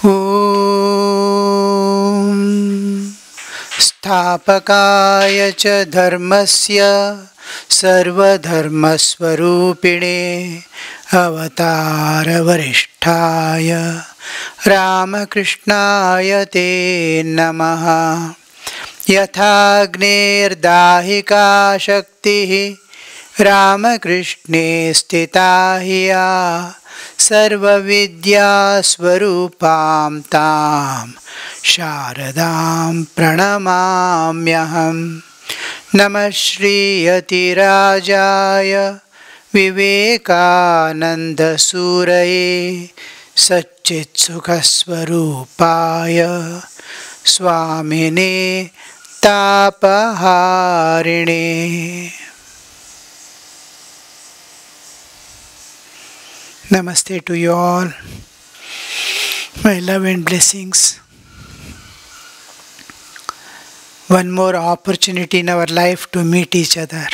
ॐ स्थापकाय च धर्मस्य सर्वधर्मस्वरूपिणे अवतारवरिष्ठाय रामकृष्णाय ते नमः। यथाग्नेर्दाहिका शक्तिः रामकृष्णे स्थिता हि या सर्वविद्यास्वरूपां तां शारदां प्रणमाम्यहम्। नमः श्रीयतिराजाय विवेकानन्दसूरये सच्चित्सुखस्वरूपाय स्वामिने तापहारिणे। Namaste to you all, my love and blessings. One more opportunity in our life to meet each other.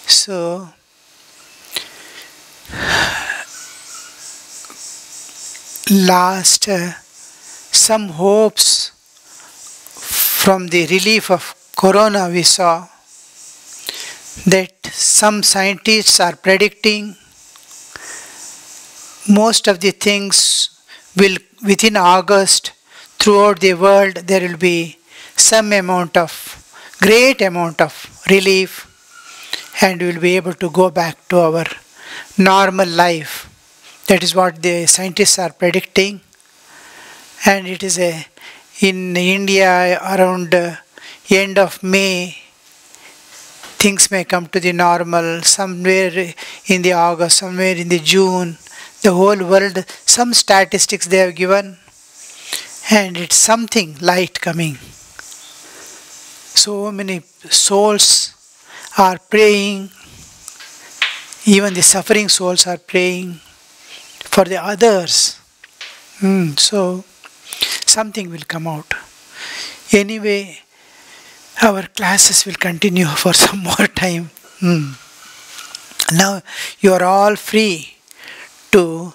So, last some hopes from the relief of Corona we saw that some scientists are predicting most of the things will within August throughout the world there will be great amount of relief, and we will be able to go back to our normal life. That is what the scientists are predicting, and it is in India around end of May things may come to the normal, somewhere in the August, somewhere in the June, the whole world, some statistics they have given, and it's something light coming. So many souls are praying, even the suffering souls are praying for the others. So something will come out. Anyway, our classes will continue for some more time. Now you are all free to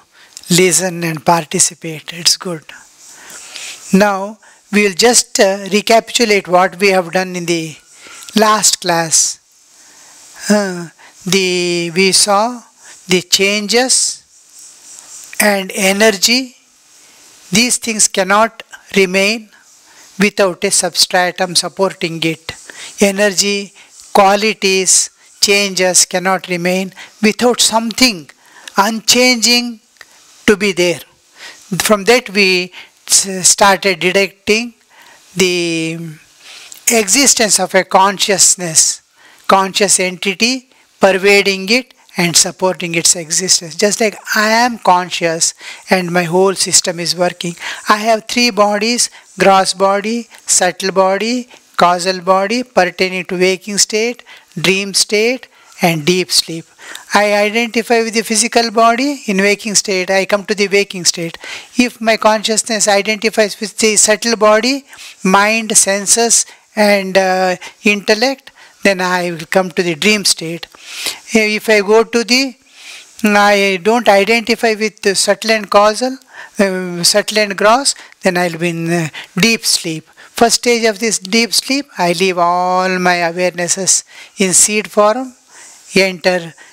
listen and participate. It's good. Now we will just recapitulate what we have done in the last class. We saw the changes and energy. These things cannot remain without a substratum supporting it. Energy, qualities, changes cannot remain without something unchanging to be there. From that we started deducting the existence of a consciousness, conscious entity pervading it and supporting its existence. Just like I am conscious and my whole system is working. I have three bodies: gross body, subtle body, causal body, pertaining to waking state, dream state and deep sleep. I identify with the physical body in waking state, I come to the waking state. If my consciousness identifies with the subtle body, mind, senses and intellect, then I will come to the dream state. If I go to I don't identify with the subtle and causal, subtle and gross, then I will be in deep sleep. First stage of this deep sleep, I leave all my awarenesses in seed form,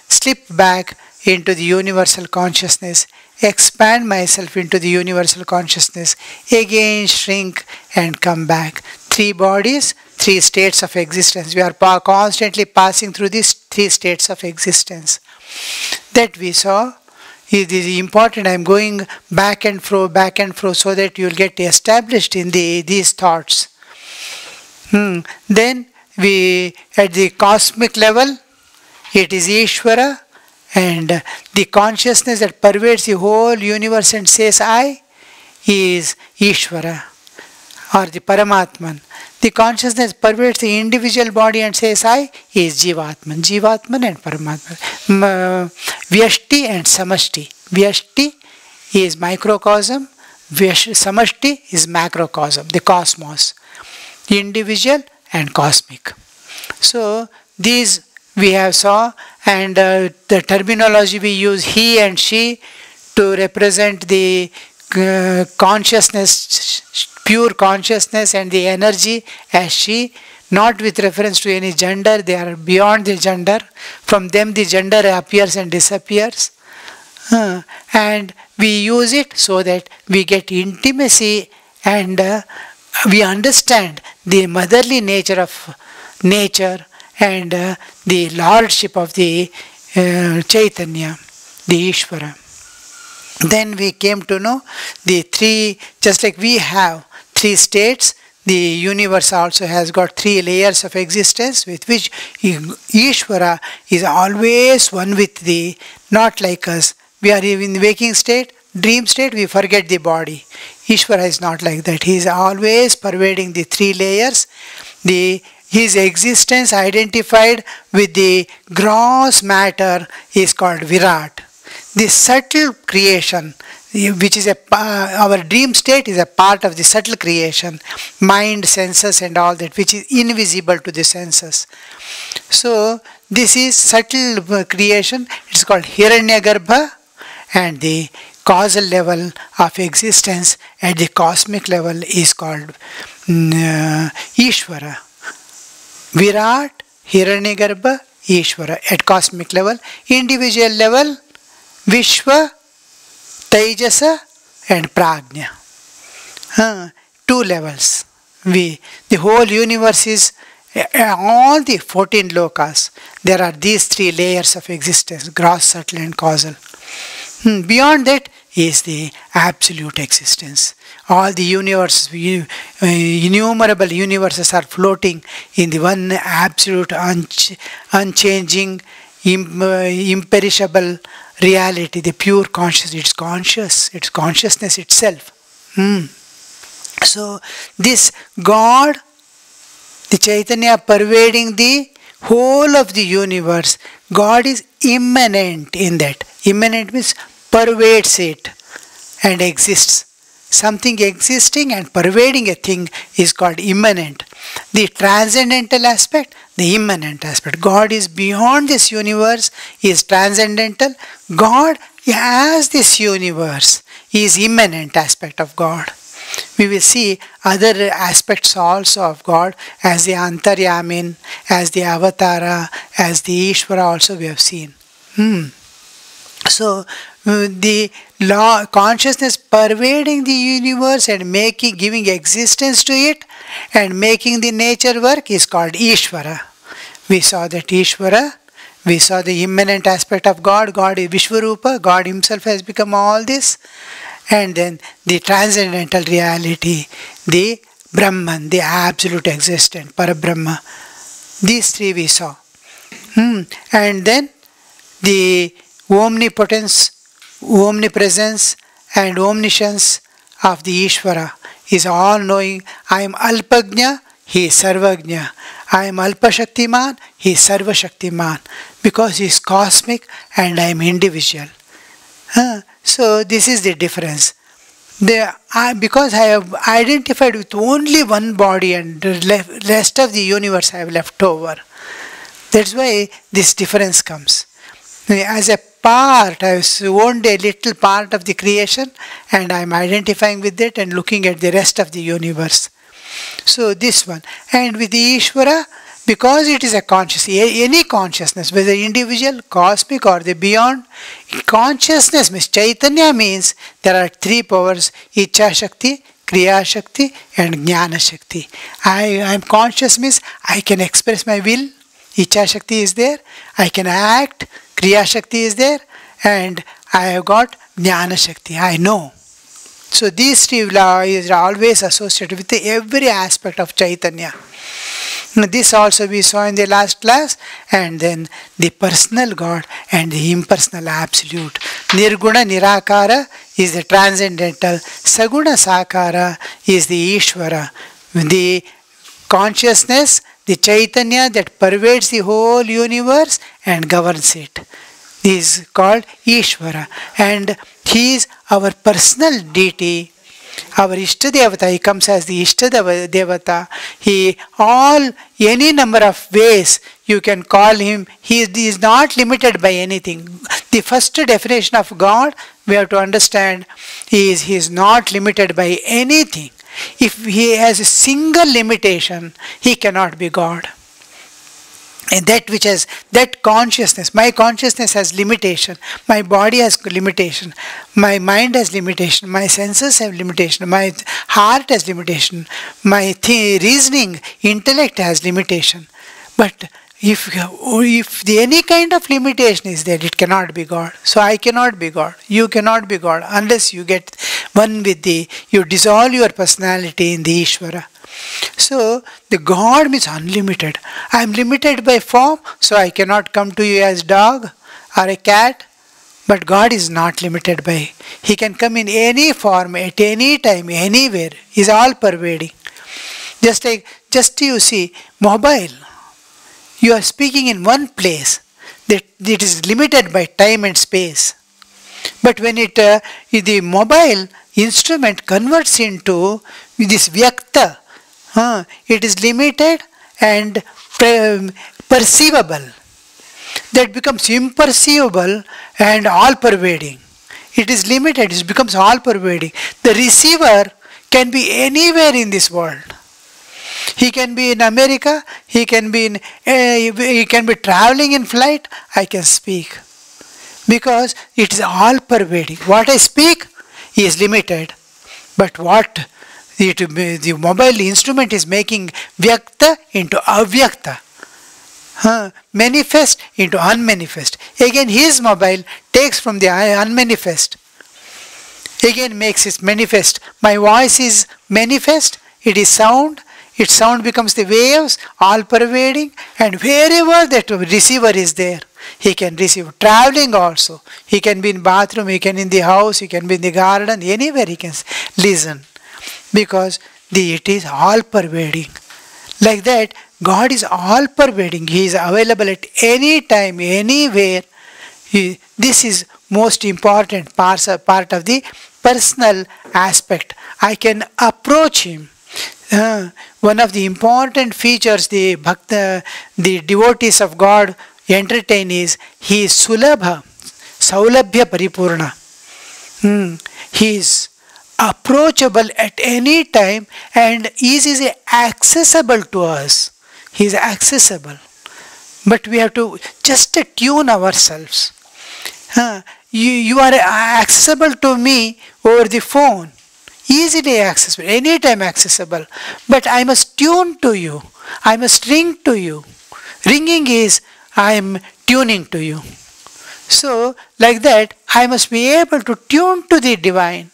slip back into the universal consciousness, expand myself into the universal consciousness, again shrink and come back. Three bodies, three states of existence. We are constantly passing through these three states of existence. That we saw. It is important. I am going back and fro so that you will get established in these thoughts. Then we, at the cosmic level, it is Ishvara, and the consciousness that pervades the whole universe and says I is Ishvara or the Paramatman. The consciousness pervades the individual body and says I is Jivatman. Jivatman and Paramatman. Vyashti and Samashti. Vyashti is microcosm. Samashti is macrocosm, the cosmos. Individual and cosmic. So these we have saw, and the terminology we use, he and she, to represent the consciousness, pure consciousness, and the energy as she, not with reference to any gender. They are beyond the gender. From them the gender appears and disappears. And we use it so that we get intimacy, and we understand the motherly nature of nature, and the lordship of the Chaitanya, the Ishvara. Then we came to know the three, just like we have three states, the universe also has got three layers of existence, with which Ishvara is always one with the, not like us. We are in the waking state, dream state, we forget the body. Ishvara is not like that. He is always pervading the three layers. His existence identified with the gross matter is called Virat. The subtle creation, which is our dream state, is a part of the subtle creation, mind, senses and all that, which is invisible to the senses. So this is subtle creation. It's called Hiranyagarbha, and the causal level of existence at the cosmic level is called Ishvara. Virat, Hiranyagarbha, Ishvara at cosmic level. Individual level, Vishwa, Tejasa and Prajna. Two levels. The whole universe is all the 14 lokas. There are these three layers of existence: gross, subtle and causal. Beyond that is the absolute existence. All the universes, innumerable universes are floating in the one absolute, unchanging, imperishable reality, the pure consciousness. It's conscious, it's consciousness itself. So this God, the Chaitanya pervading the whole of the universe, God is immanent in that. Immanent means pervades it and exists. Something existing and pervading a thing is called immanent. The transcendental aspect, the immanent aspect. God is beyond this universe, he is transcendental. God as this universe is immanent aspect of God. We will see other aspects also of God, as the Antaryamin, as the Avatara, as the Ishvara also we have seen. So the law, consciousness pervading the universe and giving existence to it and making the nature work is called Ishvara. We saw that Ishvara, we saw the immanent aspect of God. God is Vishvarupa, God himself has become all this. And then the transcendental reality, the Brahman, the absolute existent, Parabrahma. These three we saw. And then the omnipotence, omnipresence and omniscience of the Ishvara is all knowing. I am Alpagnya, he is Sarvagnya. I am Alpashaktiman, he is Sarvashaktiman. Because he is cosmic and I am individual. So this is the difference. Because I have identified with only one body and the rest of the universe I have left over. That's why this difference comes. As a part, I have owned a little part of the creation and I am identifying with it and looking at the rest of the universe. So this one. And with the Ishvara, because it is a consciousness, any consciousness, whether individual, cosmic or the beyond, consciousness means Chaitanya means there are three powers: Ichha Shakti, Kriya Shakti and Jnana Shakti. I am conscious means I can express my will, Ichha Shakti is there, I can act, Kriya Shakti is there, and I have got Jnana Shakti, I know. So these three is always associated with every aspect of Chaitanya. This also we saw in the last class. And then the personal God and the impersonal absolute. Nirguna Nirakara is the transcendental. Saguna Sakara is the Ishvara. The consciousness, the Chaitanya that pervades the whole universe and governs it, is called Ishvara. And he is our personal deity. Our Ishtadevata, he comes as the Ishtadevata. Any number of ways you can call him. He is not limited by anything. The first definition of God, we have to understand, he is not limited by anything. If he has a single limitation, he cannot be God. And that consciousness, my consciousness has limitation, my body has limitation, my mind has limitation, my senses have limitation, my heart has limitation, my reasoning, intellect has limitation. But if any kind of limitation is there, it cannot be God. So I cannot be God, you cannot be God, unless you get one with you dissolve your personality in the Ishvara. So the God means unlimited. I am limited by form, so I cannot come to you as dog or a cat. But God is not limited by. He can come in any form, at any time, anywhere. He is all pervading. Just you see, mobile. You are speaking in one place. That it is limited by time and space. But when the mobile instrument converts into this vyakta, it is limited and perceivable. That becomes imperceivable and all-pervading. It is limited, it becomes all-pervading. The receiver can be anywhere in this world. He can be in America, he can be traveling in flight, I can speak. Because it is all-pervading. What I speak is limited, but what the mobile instrument is making vyakta into avyakta, manifest into unmanifest. Again, his mobile takes from the unmanifest, again makes it manifest. My voice is manifest, it is sound, its sound becomes the waves, all pervading, and wherever that receiver is there, he can receive. Traveling also, he can be in bathroom, he can in the house, he can be in the garden, anywhere he can listen. Because it is all pervading. Like that, God is all pervading. He is available at any time, anywhere. This is most important part of the personal aspect. I can approach him. One of the important features the devotees of God entertain is he is Sulabha, Saulabhya Paripurna. He is approachable at any time and is accessible to us. He is accessible. But we have to just tune ourselves. You are accessible to me over the phone. Easily accessible, anytime accessible. But I must tune to you. I must ring to you. Ringing is I am tuning to you. So, like that, I must be able to tune to the divine.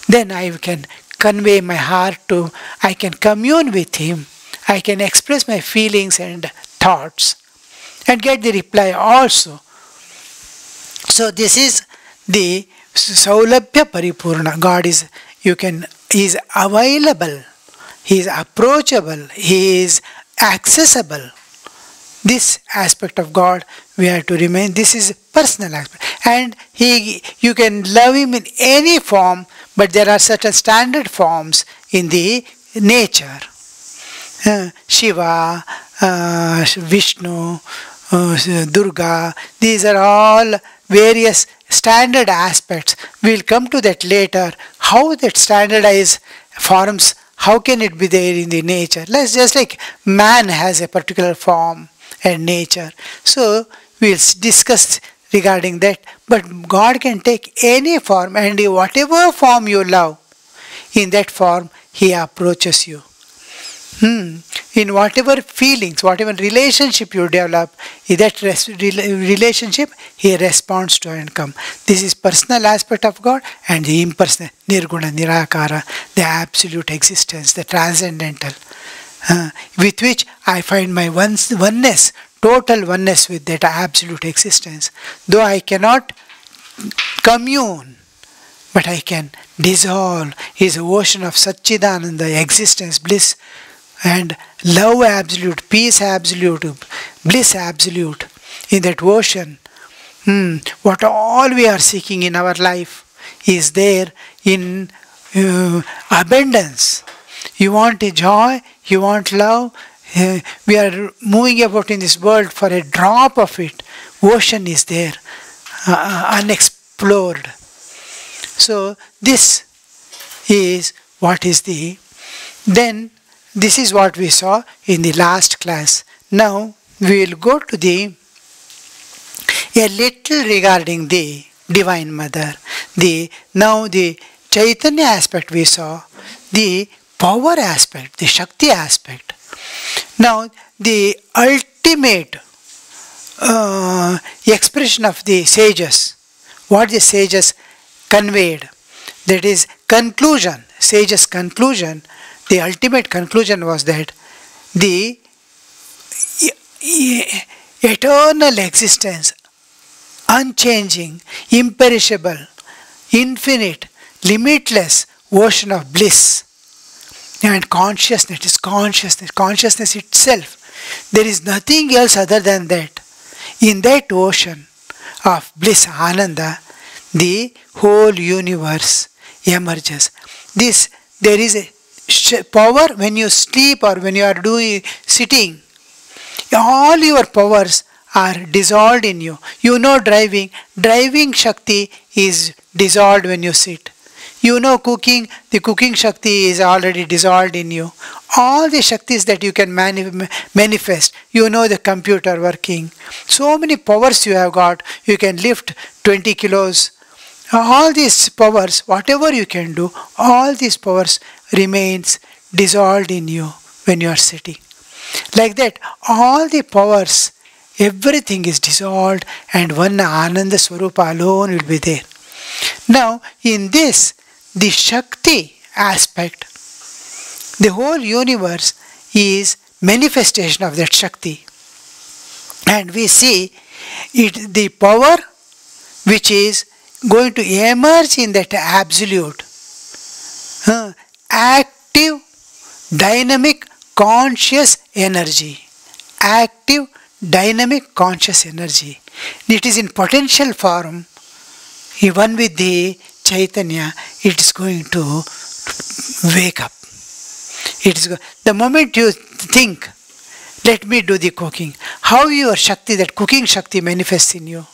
Then I can convey my heart to, I can commune with him. I can express my feelings and thoughts and get the reply also. So this is the Saulabhya Paripurna. God is available, he is approachable, he is accessible. This aspect of God we have to remain. This is personal aspect, and you can love him in any form, but there are certain standard forms in the nature. Shiva, Vishnu, Durga, these are all various standard aspects. We will come to that later. How that standardized forms, how can it be there in the nature? Let's just like man has a particular form and nature. So we will discuss regarding that. But God can take any form, and whatever form you love, in that form he approaches you. In whatever feelings, whatever relationship you develop, in that relationship he responds to and come. This is personal aspect of God, and the impersonal, Nirguna, Nirakara, the absolute existence, the transcendental, with which I find my oneness, total oneness with that absolute existence. Though I cannot commune, but I can dissolve. He is an ocean of Satchidananda, existence, bliss, and love absolute, peace absolute, bliss absolute. In that ocean, what all we are seeking in our life is there in abundance. You want a joy, you want love. We are moving about in this world for a drop of it. Ocean is there, unexplored. So this is what is then this is what we saw in the last class. Now we will go to a little regarding the Divine Mother. Now the Chaitanya aspect we saw, the power aspect, the Shakti aspect. Now the ultimate expression of the sages, what the sages conveyed, that is conclusion, sages conclusion, the ultimate conclusion was that the eternal existence, unchanging, imperishable, infinite, limitless ocean of bliss and consciousness is consciousness itself. There is nothing else other than that. In that ocean of bliss, Ananda, the whole universe emerges. There is a power when you sleep or when you are sitting. All your powers are dissolved in you. You know driving Shakti is dissolved when you sit. You know cooking, the cooking Shakti is already dissolved in you. All the Shaktis that you can manifest, you know the computer working. So many powers you have got, you can lift 20 kilos. All these powers, whatever you can do, all these powers remains dissolved in you when you are sitting. Like that, all the powers, everything is dissolved and one Ananda Swarupa alone will be there. Now, in this, the Shakti aspect, the whole universe is manifestation of that Shakti. And we see it, the power which is going to emerge in that absolute, active, dynamic, conscious energy. Active, dynamic, conscious energy. It is in potential form. Even with the Chaitanya, it is going to wake up. The moment you think, let me do the cooking, how your Shakti, that cooking Shakti manifests in you.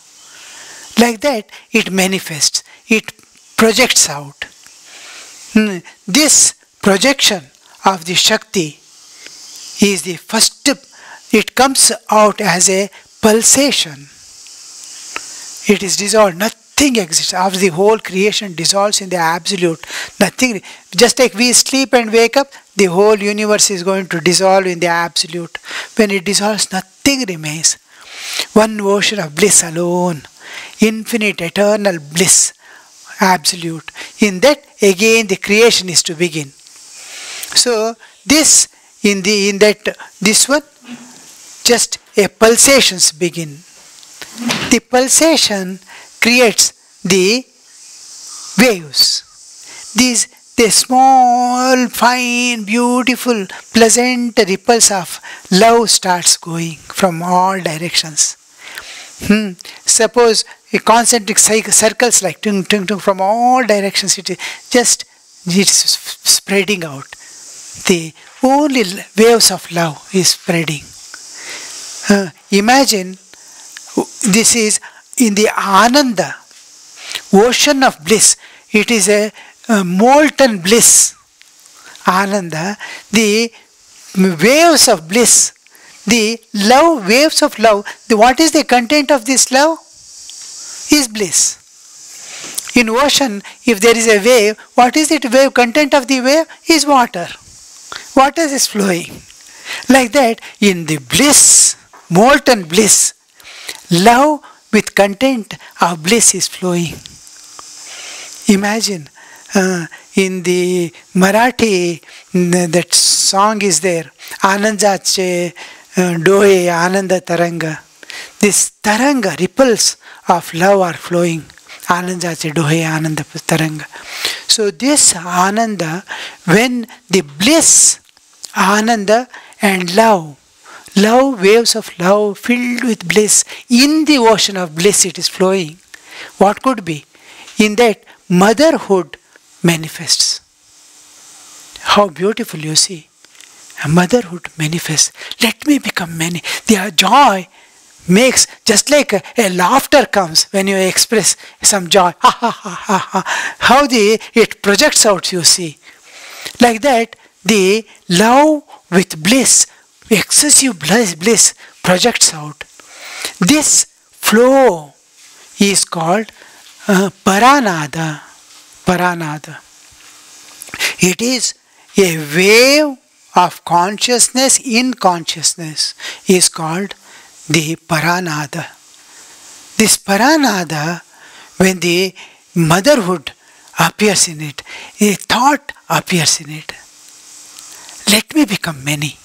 Like that, it manifests, it projects out. This projection of the Shakti is the first, it comes out as a pulsation. It is dissolved, nothing exists. After the whole creation dissolves in the absolute, nothing. Just like we sleep and wake up, the whole universe is going to dissolve in the absolute. When it dissolves, nothing remains. One ocean of bliss alone. Infinite, eternal bliss, absolute. In that, again, the creation is to begin. So, this, this one, just a pulsations begin. The pulsation creates the waves. The small, fine, beautiful, pleasant ripples of love starts going from all directions. Suppose a concentric circles like tung tung tung from all directions, it's spreading out. The only waves of love is spreading. Imagine this is in the Ananda, ocean of bliss. It is a molten bliss. Ananda, the waves of bliss. The love, waves of love, what is the content of this love? Is bliss. In ocean, if there is a wave, what is it wave? Content of the wave is water. Water is flowing. Like that, in the bliss, molten bliss, love with content of bliss is flowing. Imagine, in the Marathi, that song is there, Anandache Dohe Ananda Taranga. This Taranga, ripples of love are flowing. Anandache Dohe Ananda Taranga. So this Ananda, when the bliss, Ananda and love, waves of love filled with bliss, in the ocean of bliss it is flowing. What could be? In that, motherhood manifests. How beautiful, you see. Motherhood manifests. Let me become many. The joy makes, just like a laughter comes when you express some joy. Ha ha ha ha ha. How it projects out, you see. Like that, the love with bliss, excessive bliss projects out. This flow is called paranada. Paranada. It is a wave of consciousness in consciousness is called the paranada. This paranada, when the motherhood appears in it, a thought appears in it. Let me become many.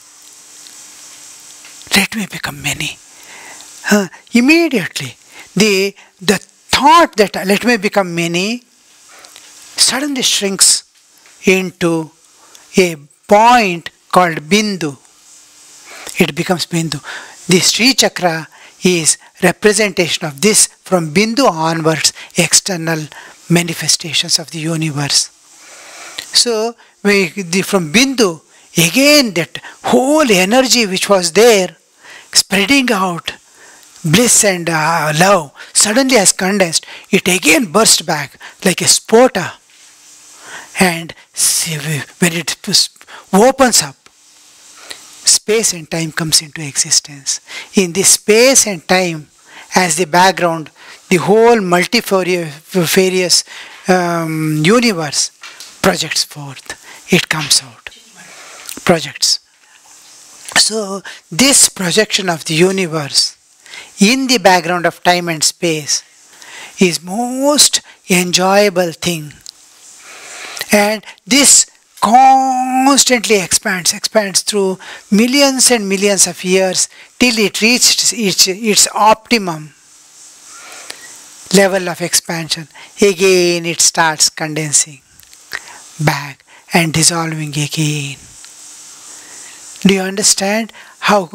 Let me become many. Immediately, the thought that let me become many suddenly shrinks into a point called Bindu. It becomes Bindu. The Sri Chakra is representation of this from Bindu onwards, external manifestations of the universe. So, from Bindu, again that whole energy which was there, spreading out, bliss and love, suddenly has condensed. It again burst back like a spota. And when it opens up, space and time comes into existence. In this space and time, as the background, the whole multifarious universe projects forth. It comes out. Projects. So, this projection of the universe in the background of time and space is most enjoyable thing. And this constantly expands through millions and millions of years till it reached its optimum level of expansion. Again it starts condensing back and dissolving again. Do you understand how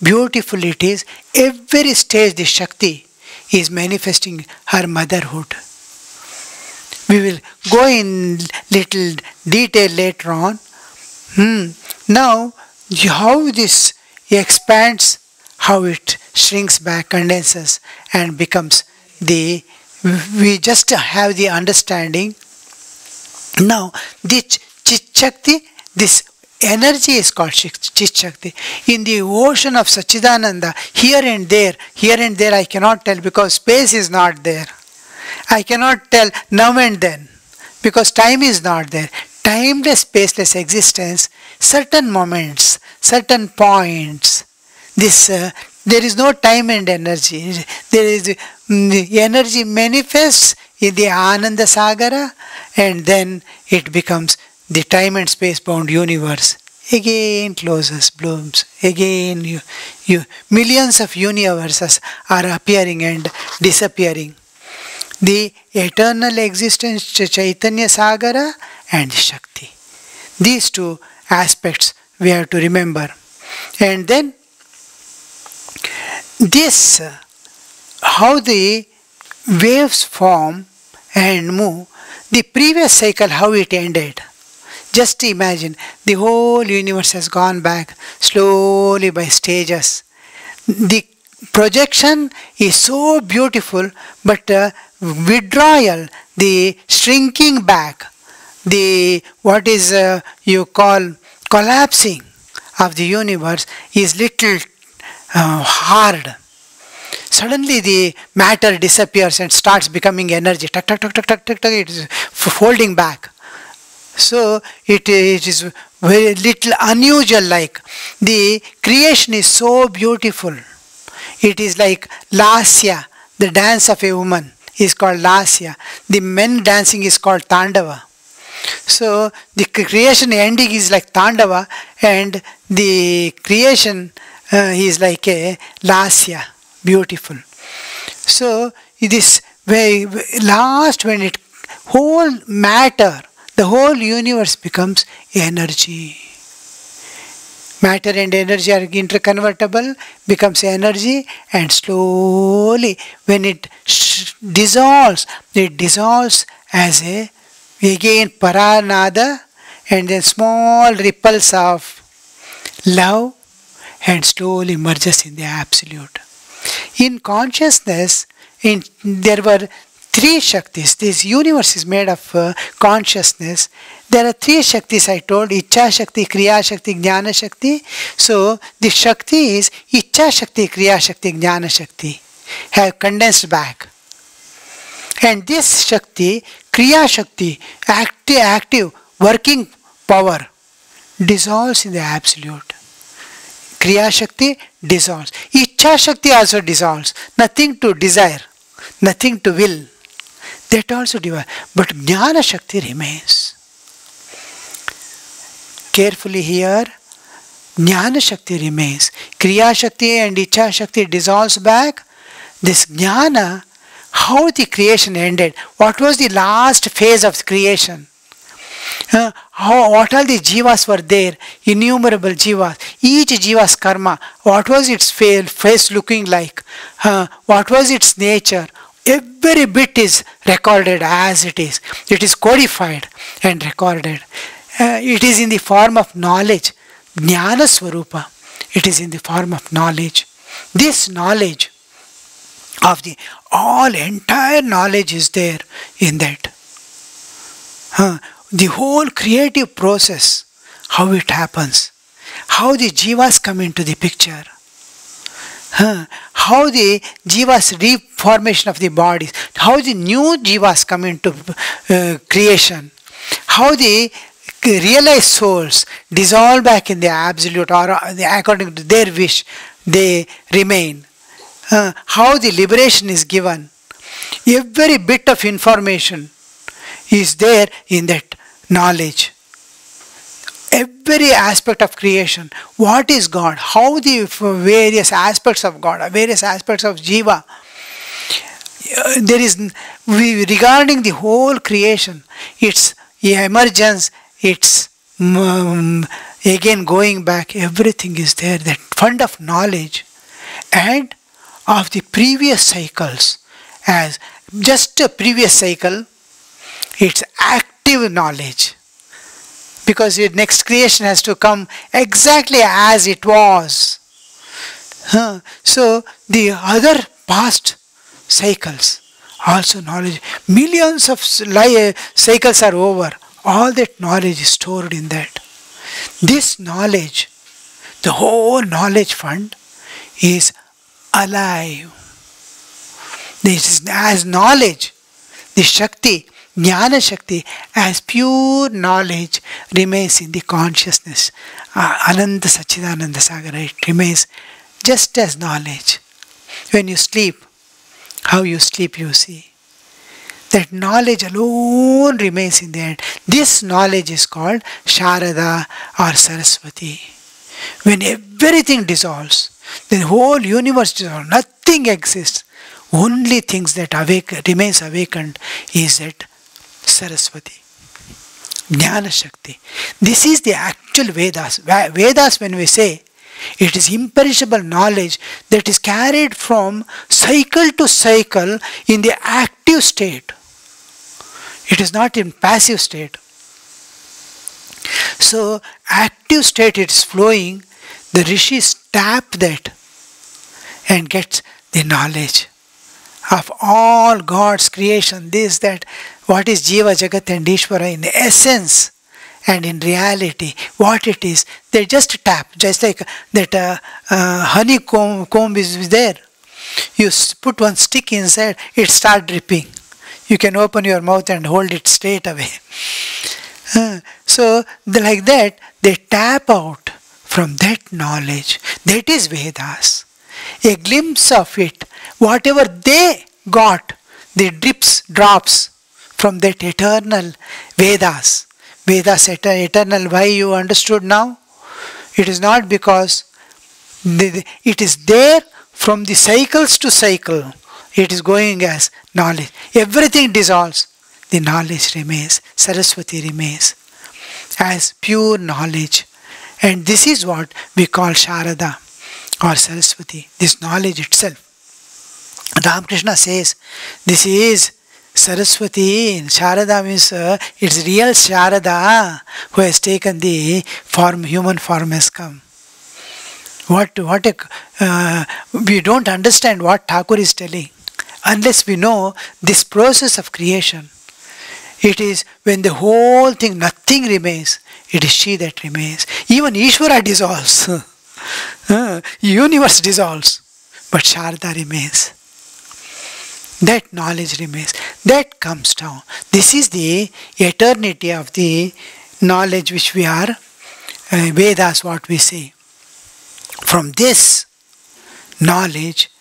beautiful it is? Every stage the Shakti is manifesting her motherhood. We will go in little detail later on. Now, how this expands, how it shrinks back, condenses and becomes we just have the understanding. Now, the Chit Shakti, this energy is called Chit Shakti. In the ocean of Satchidananda, here and there I cannot tell because space is not there. I cannot tell now and then because time is not there. Timeless, spaceless existence, certain moments, certain points. There is no time and energy. There is the energy manifests in the Ananda Sagara and then it becomes the time and space bound universe. Again closes, blooms. Again millions of universes are appearing and disappearing. The eternal existence, Chaitanya Sagara and Shakti. These two aspects we have to remember. And then this, how the waves form and move, the previous cycle how it ended. Just imagine, the whole universe has gone back slowly by stages. The projection is so beautiful, but withdrawal, the shrinking back, the what is you call collapsing of the universe is little hard. Suddenly the matter disappears and starts becoming energy. Tuck, tuck, tuck, tuck, tuck, tuck, tuck, it is folding back. So it is very little unusual like. The creation is so beautiful. It is like Lasya, the dance of a woman is called Lasya. The men dancing is called Tandava. So the creation ending is like Tandava and the creation is like a Lasya, beautiful. So this very last when it whole matter, the whole universe becomes energy. Matter and energy are interconvertible, becomes energy and slowly when it dissolves as a again paranada and then small ripples of love, and slowly merges in the absolute. In consciousness, there were three Shaktis. This universe is made of consciousness. There are three Shaktis I told: Ichcha Shakti, Kriya Shakti, Jnana Shakti. So the Shakti is Ichcha Shakti, Kriya Shakti, Jnana Shakti have condensed back. And this Shakti, Kriya Shakti, active working power, dissolves in the absolute. Kriya Shakti dissolves. Ichcha Shakti also dissolves. Nothing to desire, nothing to will. That also dissolves. But Jnana Shakti remains. Carefully here, Jnana Shakti remains. Kriya Shakti and Ichcha Shakti dissolves back. This Jnana, how the creation ended, what was the last phase of creation? What all the jivas were there, innumerable jivas, each jiva's karma, what was its face looking like, what was its nature, every bit is recorded as it is. It is codified and recorded. It is in the form of knowledge, Jnana Swarupa. It is in the form of knowledge. This knowledge of the entire knowledge is there in that. The whole creative process, how it happens, how the jivas come into the picture, how the jivas reformation of the bodies, how the new jivas come into creation, how the realized souls dissolve back in the absolute, or according to their wish they remain, how the liberation is given. Every bit of information is there in that knowledge. Every aspect of creation, what is God, how the various aspects of God, various aspects of Jiva, there is, regarding the whole creation, its emergence, its again going back, everything is there, that fund of knowledge and of the previous cycles, as just a previous cycle, it's active knowledge, because the next creation has to come exactly as it was. So the other past cycles also knowledge, millions of cycles are over, all that knowledge is stored in that. This knowledge, the whole knowledge fund is alive. This is as knowledge, the Shakti, Jnana Shakti, as pure knowledge remains in the consciousness. Ananta Sachidananda Sagara, it remains just as knowledge. When you sleep, how you sleep you see. That knowledge alone remains in the end. This knowledge is called Sharada or Saraswati. When everything dissolves, the whole universe dissolves, nothing exists. Only things that remains awakened is that Saraswati, Jnana Shakti. This is the actual Vedas. Vedas, when we say, it is imperishable knowledge that is carried from cycle to cycle in the active state. It is not in passive state. So, active state it is flowing, the rishis tap that and get the knowledge of all God's creation, this, that, what is Jiva, Jagat and Ishvara in essence and in reality, what it is, they just tap, just like that honeycomb is there. You put one stick inside, it starts dripping. You can open your mouth and hold it straight away. So, like that, they tap out from that knowledge. That is Vedas. A glimpse of it, whatever they got, the drops from that eternal Vedas. Vedas eternal, why you understood now? It is not because it is there from the cycles to cycle. It is going as knowledge. Everything dissolves. The knowledge remains. Saraswati remains as pure knowledge. And this is what we call Sharada or Saraswati. This knowledge itself. Ramakrishna says, this is Saraswati, Sharada means it's real Sharada who has taken the form, human form has come. We don't understand what Thakur is telling unless we know this process of creation. It is when the whole thing, nothing remains, it is she that remains. Even Ishvara dissolves, universe dissolves, but Sharada remains. That knowledge remains, that comes down. This is the eternity of the knowledge which we are, Vedas what we say. From this knowledge,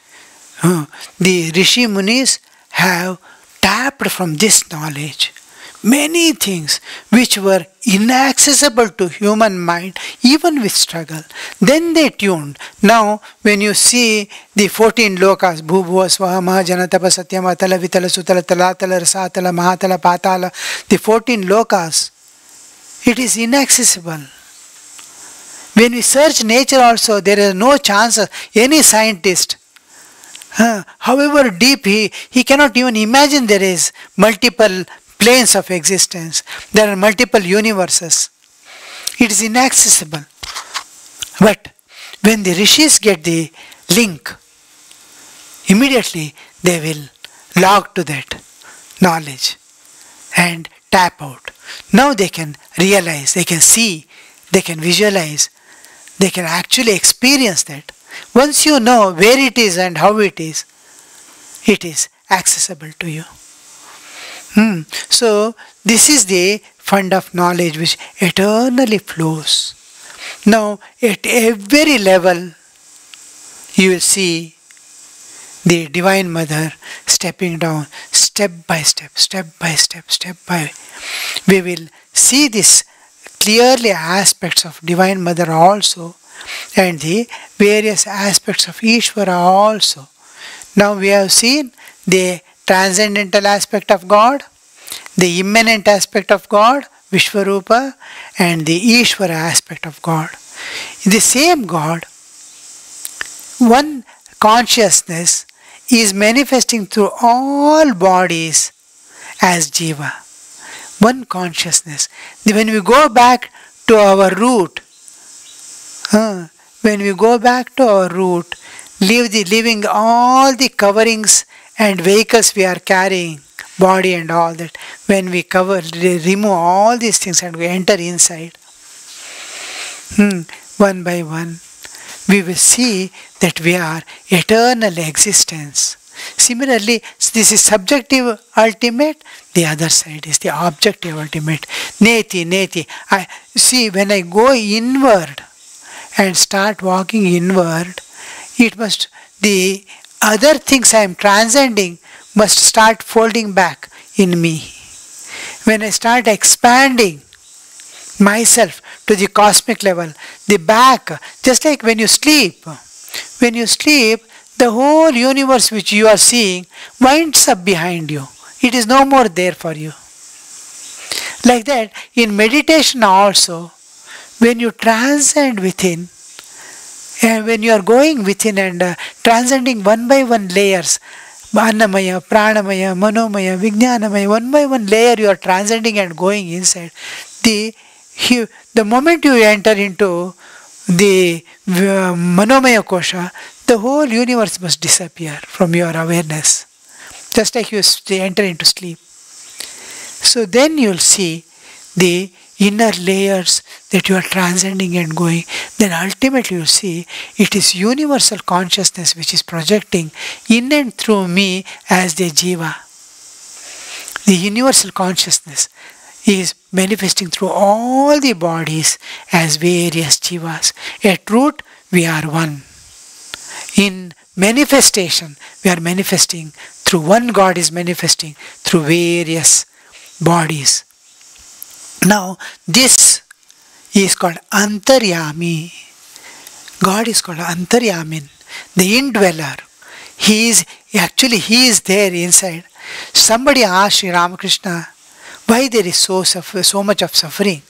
the Rishi Munis have tapped from this knowledge many things which were inaccessible to human mind even with struggle. Then they tuned. Now when you see the 14 lokas, Bhubhuva, Swaha, Mahajanatapa, Satyama, Atala, Vitala, Sutala, Talatala, Rasatala, Mahatala, Patala, the 14 lokas, it is inaccessible. When we search nature also, there is no chance any scientist, however deep he cannot even imagine there is multiple planes of existence. There are multiple universes. It is inaccessible. But when the rishis get the link, immediately they will log to that knowledge and tap out. Now they can realize, they can see, they can visualize, they can actually experience that. Once you know where it is and how it is accessible to you. So this is the fund of knowledge which eternally flows. Now at every level you will see the Divine Mother stepping down step by step, step by step, step by. We will see this clearly aspects of Divine Mother also and the various aspects of Ishvara also. Now we have seen the transcendental aspect of God, the immanent aspect of God, Vishvarupa, and the Ishvara aspect of God. The same God, one consciousness is manifesting through all bodies as Jiva. One consciousness. When we go back to our root, leaving all the coverings and vehicles we are carrying, body and all that, when we remove all these things and we enter inside, one by one, we will see that we are eternal existence. Similarly, this is subjective ultimate, the other side is the objective ultimate. Neti. See, when I go inward and start walking inward, the other things I am transcending must start folding back in me. When I start expanding myself to the cosmic level, the back, just like when you sleep, the whole universe which you are seeing winds up behind you. It is no more there for you. Like that, in meditation also, when you transcend within, and when you are going within and transcending one by one layers, Annamaya, Pranamaya, Manomaya, Vijnanamaya, one by one layer you are transcending and going inside. The moment you enter into the Manomaya Kosha, the whole universe must disappear from your awareness, just like you enter into sleep. So then you will see the inner layers that you are transcending and going. Then ultimately you will see it is universal consciousness which is projecting in and through me as the Jiva. The universal consciousness is manifesting through all the bodies as various Jivas. At root, we are one. In manifestation, we are manifesting through one God is manifesting through various bodies. Now, this is called Antaryami. God is called Antaryamin, the indweller. He is there inside. Somebody asked Sri Ramakrishna, why there is so much of suffering?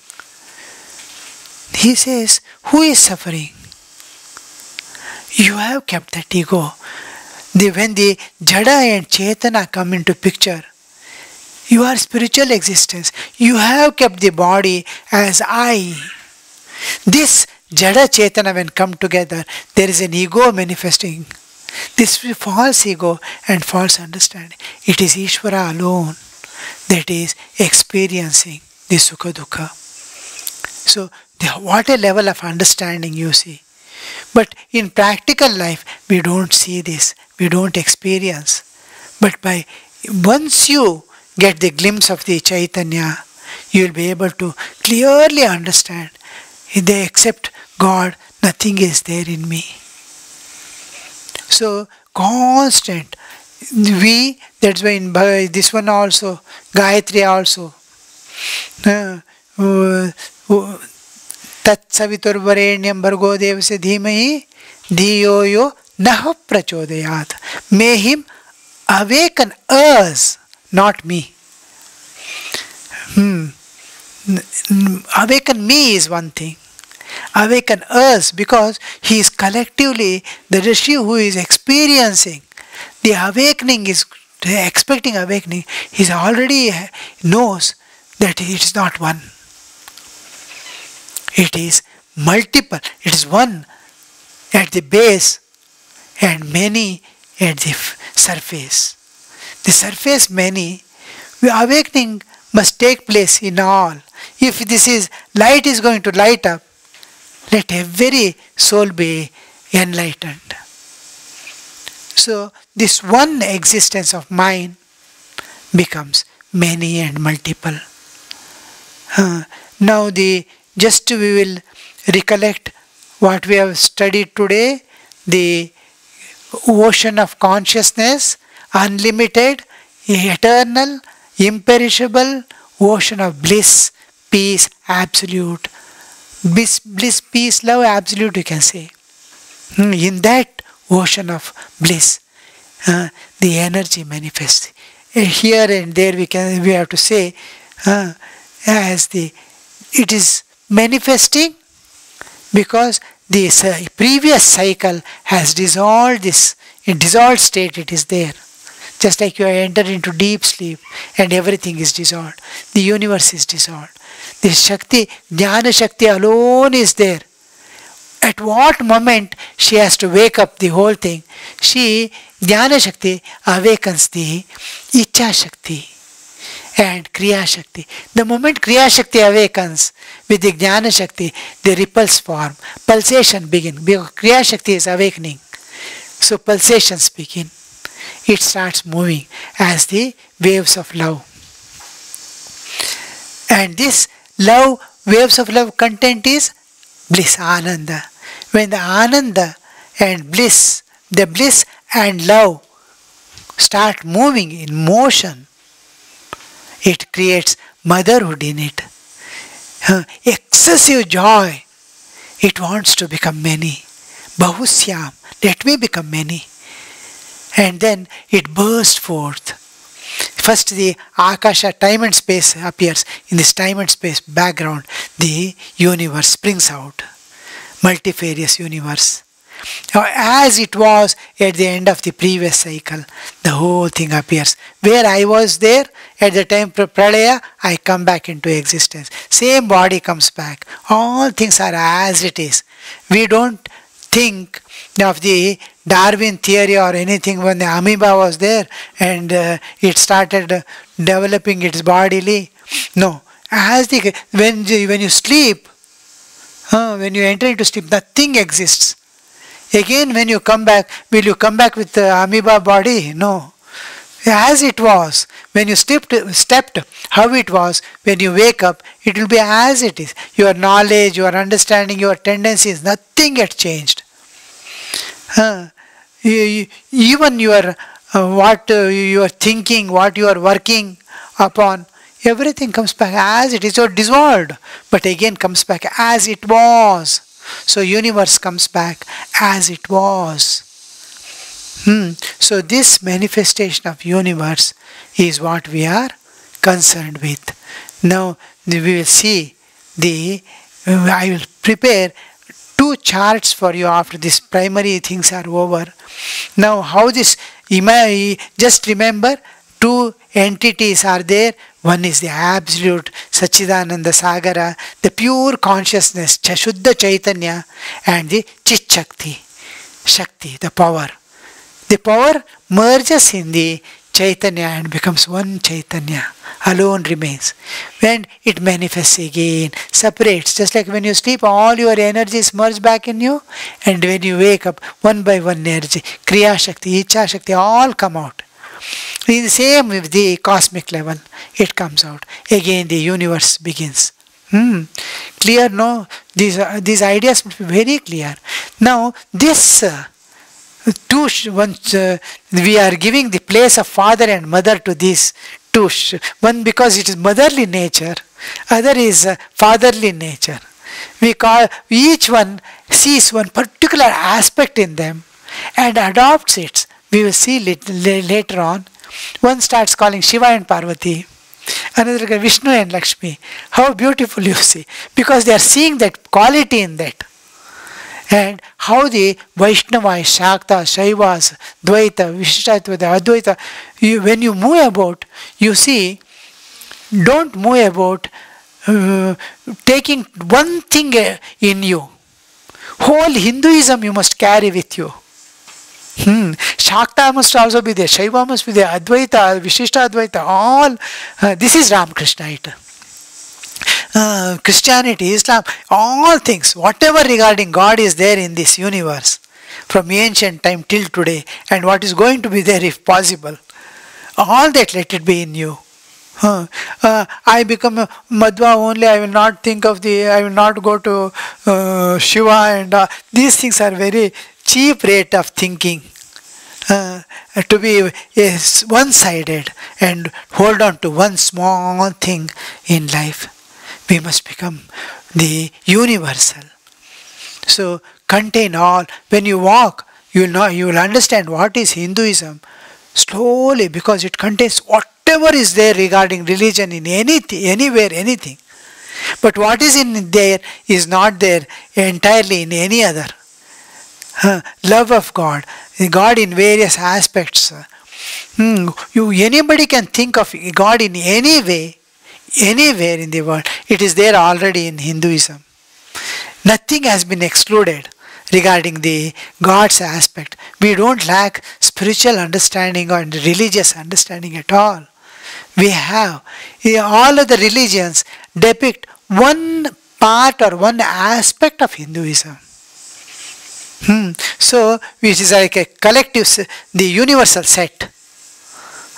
He says, who is suffering? You have kept that ego. When the Jada and Chetana come into picture, Your spiritual existence. You have kept the body as I. This Jada Chetana when come together, there is an ego manifesting. This false ego and false understanding. It is Ishvara alone that is experiencing the Sukha Dukha. So, what a level of understanding you see. But in practical life, we don't see this. We don't experience. But once you get the glimpse of the Chaitanya, you will be able to clearly understand. If they accept God, nothing is there in me. So, constant. That's why in this one also, Gayatri also. Tatsaviturvarenyam Bhargo Devasya Dhimahi Dhiyo Yo Naha Prachodayat. May him awaken us, not me. Awaken me is one thing. Awaken us, because he is collectively the Rishi who is experiencing the awakening, is expecting awakening. He already knows that it is not one. It is multiple. It is one at the base and many at the surface. The surface many, the awakening must take place in all. If this is light is going to light up, let every soul be enlightened. So this one existence of mind becomes many and multiple. Now just we will recollect what we have studied today, the ocean of consciousness, unlimited, eternal, imperishable, ocean of bliss, peace, absolute. Bliss, peace, love, absolute you can say. In that ocean of bliss, the energy manifests. Here and there we have to say, it is manifesting because the previous cycle has dissolved this. In dissolved state it is there. Just like you enter into deep sleep and everything is dissolved. The universe is dissolved. The Shakti, Jnana Shakti alone is there. At what moment she has to wake up the whole thing? Jnana Shakti awakens the Icha Shakti and Kriya Shakti. The moment Kriya Shakti awakens with the Jnana Shakti, the ripples form. Pulsation begin. Because Kriya Shakti is awakening. So pulsations begin. It starts moving as the waves of love. And this love, waves of love content is bliss, Ananda. When the Ananda and bliss, the bliss and love start moving in motion, it creates motherhood in it. Excessive joy. It wants to become many. Bahusyam, let me become many. And then it bursts forth. First the Akasha, time and space appears. In this time and space background, the universe springs out. Multifarious universe. Now, as it was at the end of the previous cycle, the whole thing appears. Where I was there, at the time Pralaya, I come back into existence. Same body comes back. All things are as it is. We don't think of the Darwin theory or anything when the amoeba was there and it started developing its bodily. No. When you sleep, when you enter into sleep, nothing exists. Again, when you come back, will you come back with the amoeba body? No. As it was, when you stepped, how it was, when you wake up, it will be as it is. Your knowledge, your understanding, your tendencies, nothing gets changed. Even your what you are thinking, what you are working upon, everything comes back as it is, or dissolved, but again comes back as it was. So universe comes back as it was. So this manifestation of universe is what we are concerned with. Now we will see I will prepare 2 charts for you after these primary things are over. Now how this, just remember two entities are there. One is the absolute Sachidananda Sagara, the pure consciousness, Shuddha Chaitanya, and the Chit Shakti, Shakti, the power. The power merges in the Chaitanya and becomes one Chaitanya, alone remains. When it manifests again, separates, just like when you sleep, all your energies merge back in you, and when you wake up, one by one energy, Kriya Shakti, Icha Shakti, all come out. In the same with the cosmic level, it comes out. Again the universe begins. Clear, no? These ideas must be very clear. Now, this we are giving the place of father and mother to these two. One because it is motherly nature, other is fatherly nature. We call, each one sees one particular aspect in them and adopts it. We will see later on. One starts calling Shiva and Parvati, another Vishnu and Lakshmi. How beautiful, you see, because they are seeing that quality in that. And how the Vaishnavas, Shaktas, Shaivas, Dvaita, Vishishtadvaita, Advaita, when you move about, you see, don't move about taking one thing in you. Whole Hinduism you must carry with you. Shakta must also be there, Shaiva must be there, Advaita, Vishishta Advaita, all. This is Ramakrishnaite. Christianity, Islam, all things, whatever regarding God is there in this universe, from ancient time till today, and what is going to be there if possible. All that let it be in you. I become a Madhva only, I will not think of I will not go to Shiva, and these things are very cheap rate of thinking. To be one-sided and hold on to one small thing in life. We must become the universal. So contain all. When you walk, you will understand what is Hinduism slowly, because it contains whatever is there regarding religion in anything, anywhere, anything. But what is in there is not there entirely in any other. Love of God, God in various aspects. Anybody can think of God in any way, anywhere in the world. It is there already in Hinduism. Nothing has been excluded regarding the God's aspect. We don't lack spiritual understanding or religious understanding at all. We have. All of the religions depict one part or one aspect of Hinduism. So, which is like a collective, the universal set.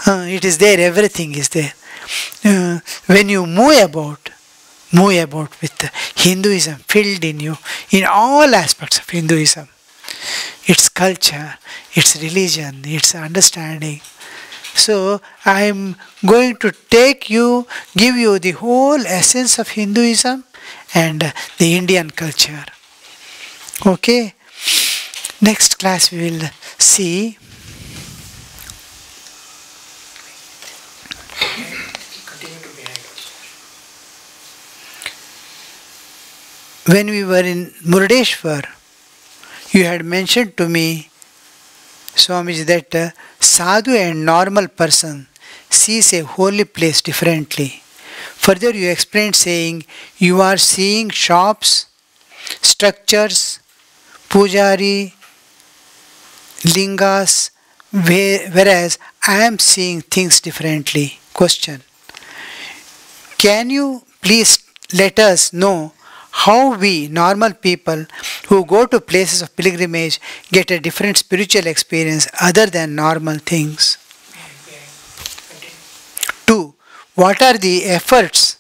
It is there, everything is there. When you move about with Hinduism filled in you, in all aspects of Hinduism, its culture, its religion, its understanding. So, I am going to give you the whole essence of Hinduism and the Indian culture. Okay? Next class we will see when we were in Murdeshwar, you had mentioned to me, Swamiji, that sadhu and normal person sees a holy place differently. Further you explained saying you are seeing shops, structures, pujari, lingas, whereas I am seeing things differently. Question: can you please let us know how we normal people who go to places of pilgrimage get a different spiritual experience other than normal things? 2. What are the efforts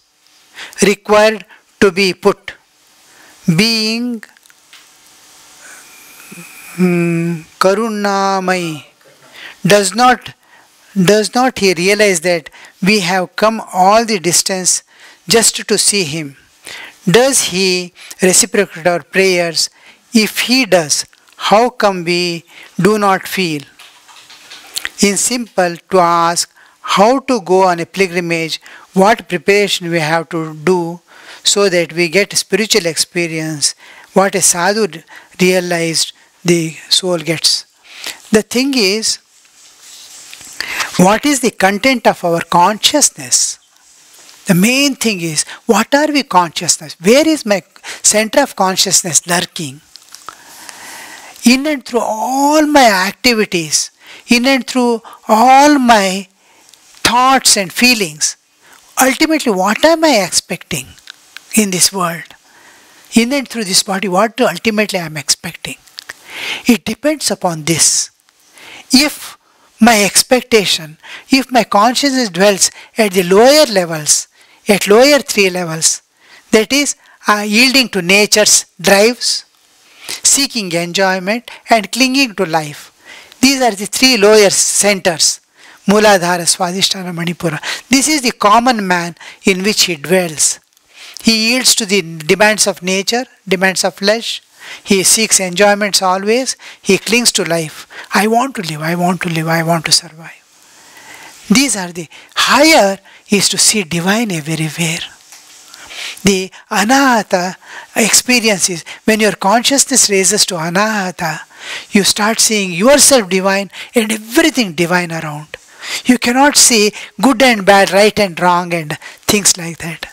required to be put? Being Karunamai, does not he realize that we have come all the distance just to see him? Does he reciprocate our prayers? If he does, how come we do not feel? In simple to ask how to go on a pilgrimage, what preparation we have to do so that we get spiritual experience, what a sadhu realized the soul gets. The thing is, What is the content of our consciousness? The main thing is, what are we consciousness? Where is my center of consciousness lurking? In and through all my activities, in and through all my thoughts and feelings, ultimately what am I expecting in this world? In and through this body, what ultimately I am expecting? It depends upon this. If my expectation, if my consciousness dwells at the lower levels, at lower three levels, that is, yielding to nature's drives, seeking enjoyment and clinging to life. These are the three lower centers, Mooladhara, Swadhisthana, Manipura. This is the common man in which he dwells. He yields to the demands of nature, demands of flesh. He seeks enjoyments always. He clings to life. I want to live, I want to live, I want to survive. These are the higher is to see divine everywhere. The anahata experience is when your consciousness raises to anahata, you start seeing yourself divine and everything divine around. You cannot see good and bad, right and wrong and things like that.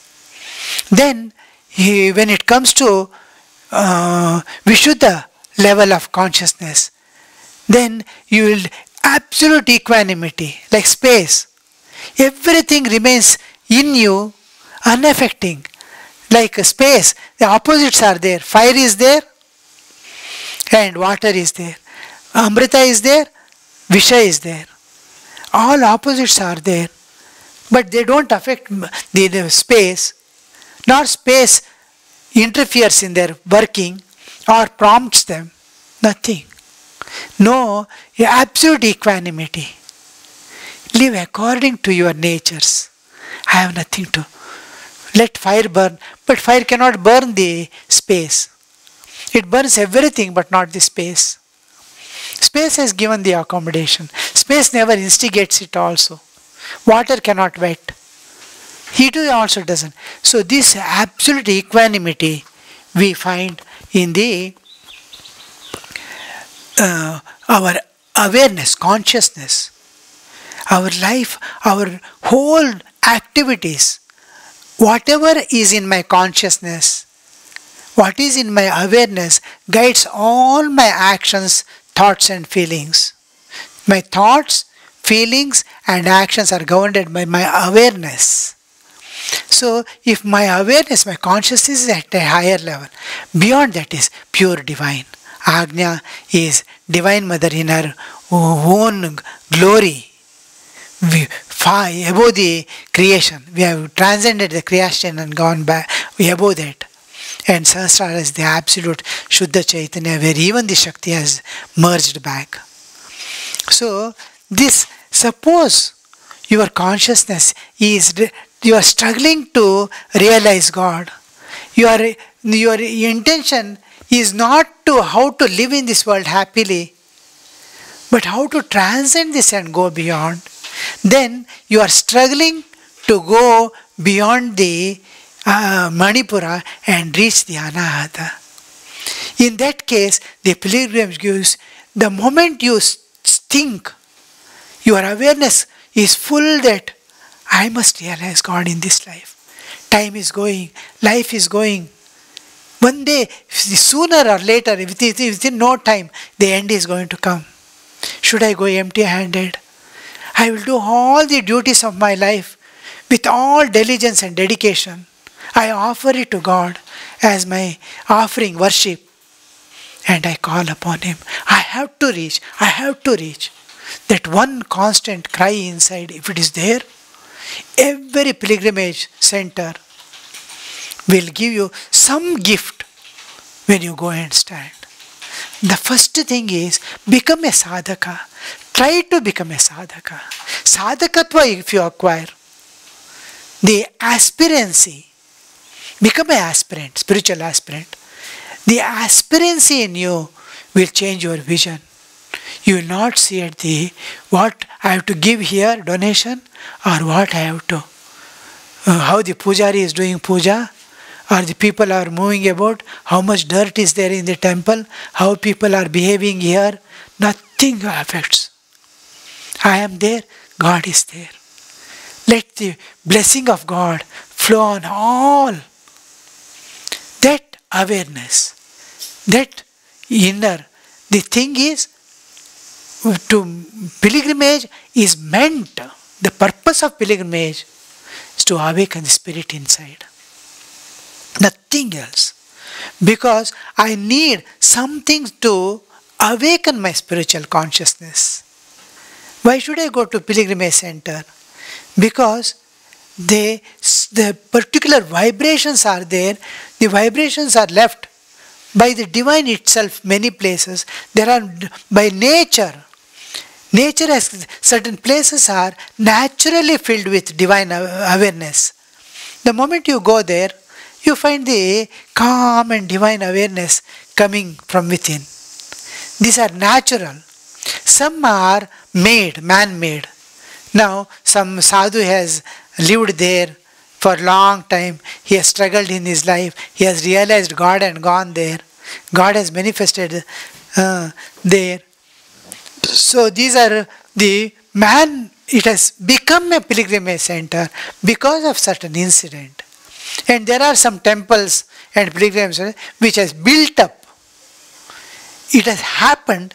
Then when it comes to Vishuddha level of consciousness, then you will absolute equanimity, like space. Everything remains in you, unaffecting, like a space. The opposites are there. Fire is there and water is there. Amrita is there, Visha is there. All opposites are there, but they don't affect the space, nor space interferes in their working or prompts them. Nothing. No, absolute equanimity. Live according to your natures. I have nothing to. Let fire burn, but fire cannot burn the space. It burns everything but not the space. Space has given the accommodation. Space never instigates it also. Water cannot wet. Heat also doesn't. So this absolute equanimity we find in the our awareness, consciousness, our life, our whole activities, whatever is in my consciousness, what is in my awareness guides all my actions, thoughts and feelings. My thoughts, feelings and actions are governed by my awareness. So if my awareness, my consciousness is at a higher level, beyond that is pure divine. Agnya is Divine Mother in her own glory. Far above the creation. We have transcended the creation and gone back above that. And Sahasrara is the absolute Shuddha Chaitanya where even the Shakti has merged back. So this, suppose your consciousness is, you are struggling to realize God. Your intention is not to how to live in this world happily, but how to transcend this and go beyond. Then you are struggling to go beyond the Manipura and reach the Anahata. In that case, the pilgrimage gives, the moment you think, your awareness is full that I must realize God in this life. Time is going, life is going. One day, sooner or later, within no time, the end is going to come. Should I go empty-handed? I will do all the duties of my life with all diligence and dedication. I offer it to God as my offering, worship, and I call upon Him. I have to reach. That one constant cry inside, if it is there, every pilgrimage center will give you some gift when you go and stand. The first thing is, become a sadhaka. Try to become a sadhaka. Sadhakatva if you acquire, the aspirancy, become an aspirant, spiritual aspirant. The aspirancy in you will change your vision. You will not see at the what I have to give here, donation, or what I have to, how the pujari is doing puja, or the people are moving about, how much dirt is there in the temple, how people are behaving here. Nothing affects. I am there God is there. Let the blessing of God flow on all. That awareness, that inner, the thing is, to pilgrimage is meant, the purpose of pilgrimage is to awaken the spirit inside. Nothing else. Because I need something to awaken my spiritual consciousness. Why should I go to pilgrimage center? Because the particular vibrations are there. The vibrations are left by the divine itself many places. There are by nature. Nature has certain places are naturally filled with divine awareness. The moment you go there, you find the calm and divine awareness coming from within. These are natural. Some are made, man-made. Now, some sadhu has lived there for a long time. He has struggled in his life. He has realized God and gone there. God has manifested there. So these are the man, it has become a pilgrimage center because of certain incident. And there are some temples and pilgrims which has built up. It has happened.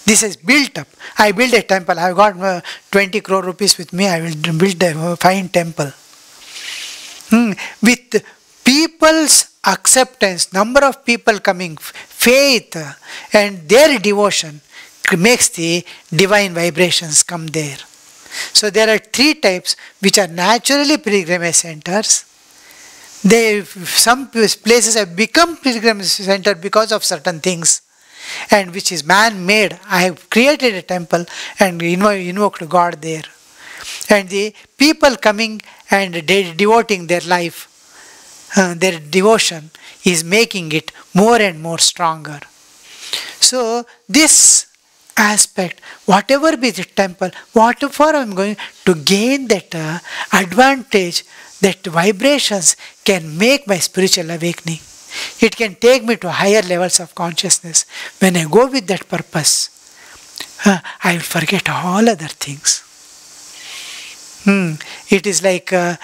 This is built up. I build a temple. I have got 20 crore rupees with me. I will build a fine temple. With people's acceptance, number of people coming, faith and their devotion makes the divine vibrations come there. So there are three types which are naturally pilgrimage centers. Some places have become pilgrimage center because of certain things, and which is man-made. I have created a temple and invoked God there. And the people coming and devoting their life, their devotion is making it more and more stronger. So this aspect, whatever be the temple, whatever I am going to gain that advantage, that vibrations can make my spiritual awakening. It can take me to higher levels of consciousness. When I go with that purpose, I will forget all other things. It is like a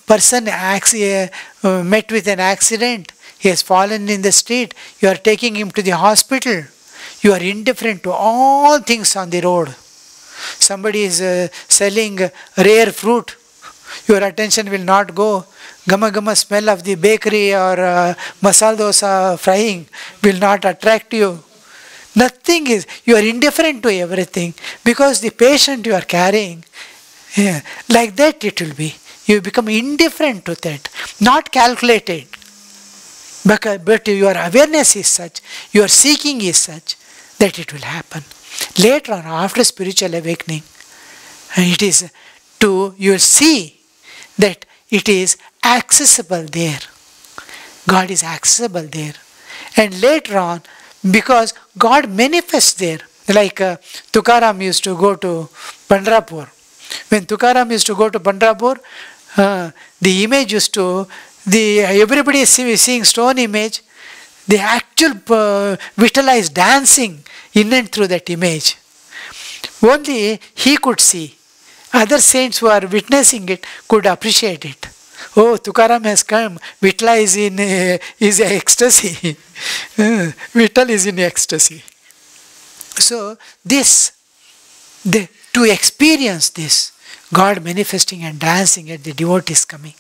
person met with an accident. He has fallen in the street. You are taking him to the hospital. You are indifferent to all things on the road. Somebody is selling rare fruit. Your attention will not go. Gama smell of the bakery or masala dosa frying will not attract you. Nothing is, you are indifferent to everything because the patient you are carrying, like that it will be. You become indifferent to that, not calculated. But your awareness is such, your seeking is such that it will happen. Later on, after spiritual awakening, it is you will see that it is accessible there. God is accessible there. And later on, because God manifests there, like Tukaram used to go to Pandharpur. When Tukaram used to go to Pandharpur, the image used to, everybody is seeing stone image, the actual Vitala is dancing in and through that image. Only he could see. Other saints who are witnessing it could appreciate it. Oh, Tukaram has come. Vitala is in ecstasy. Vitala is in ecstasy. So to experience this, God manifesting and dancing at the devotees coming.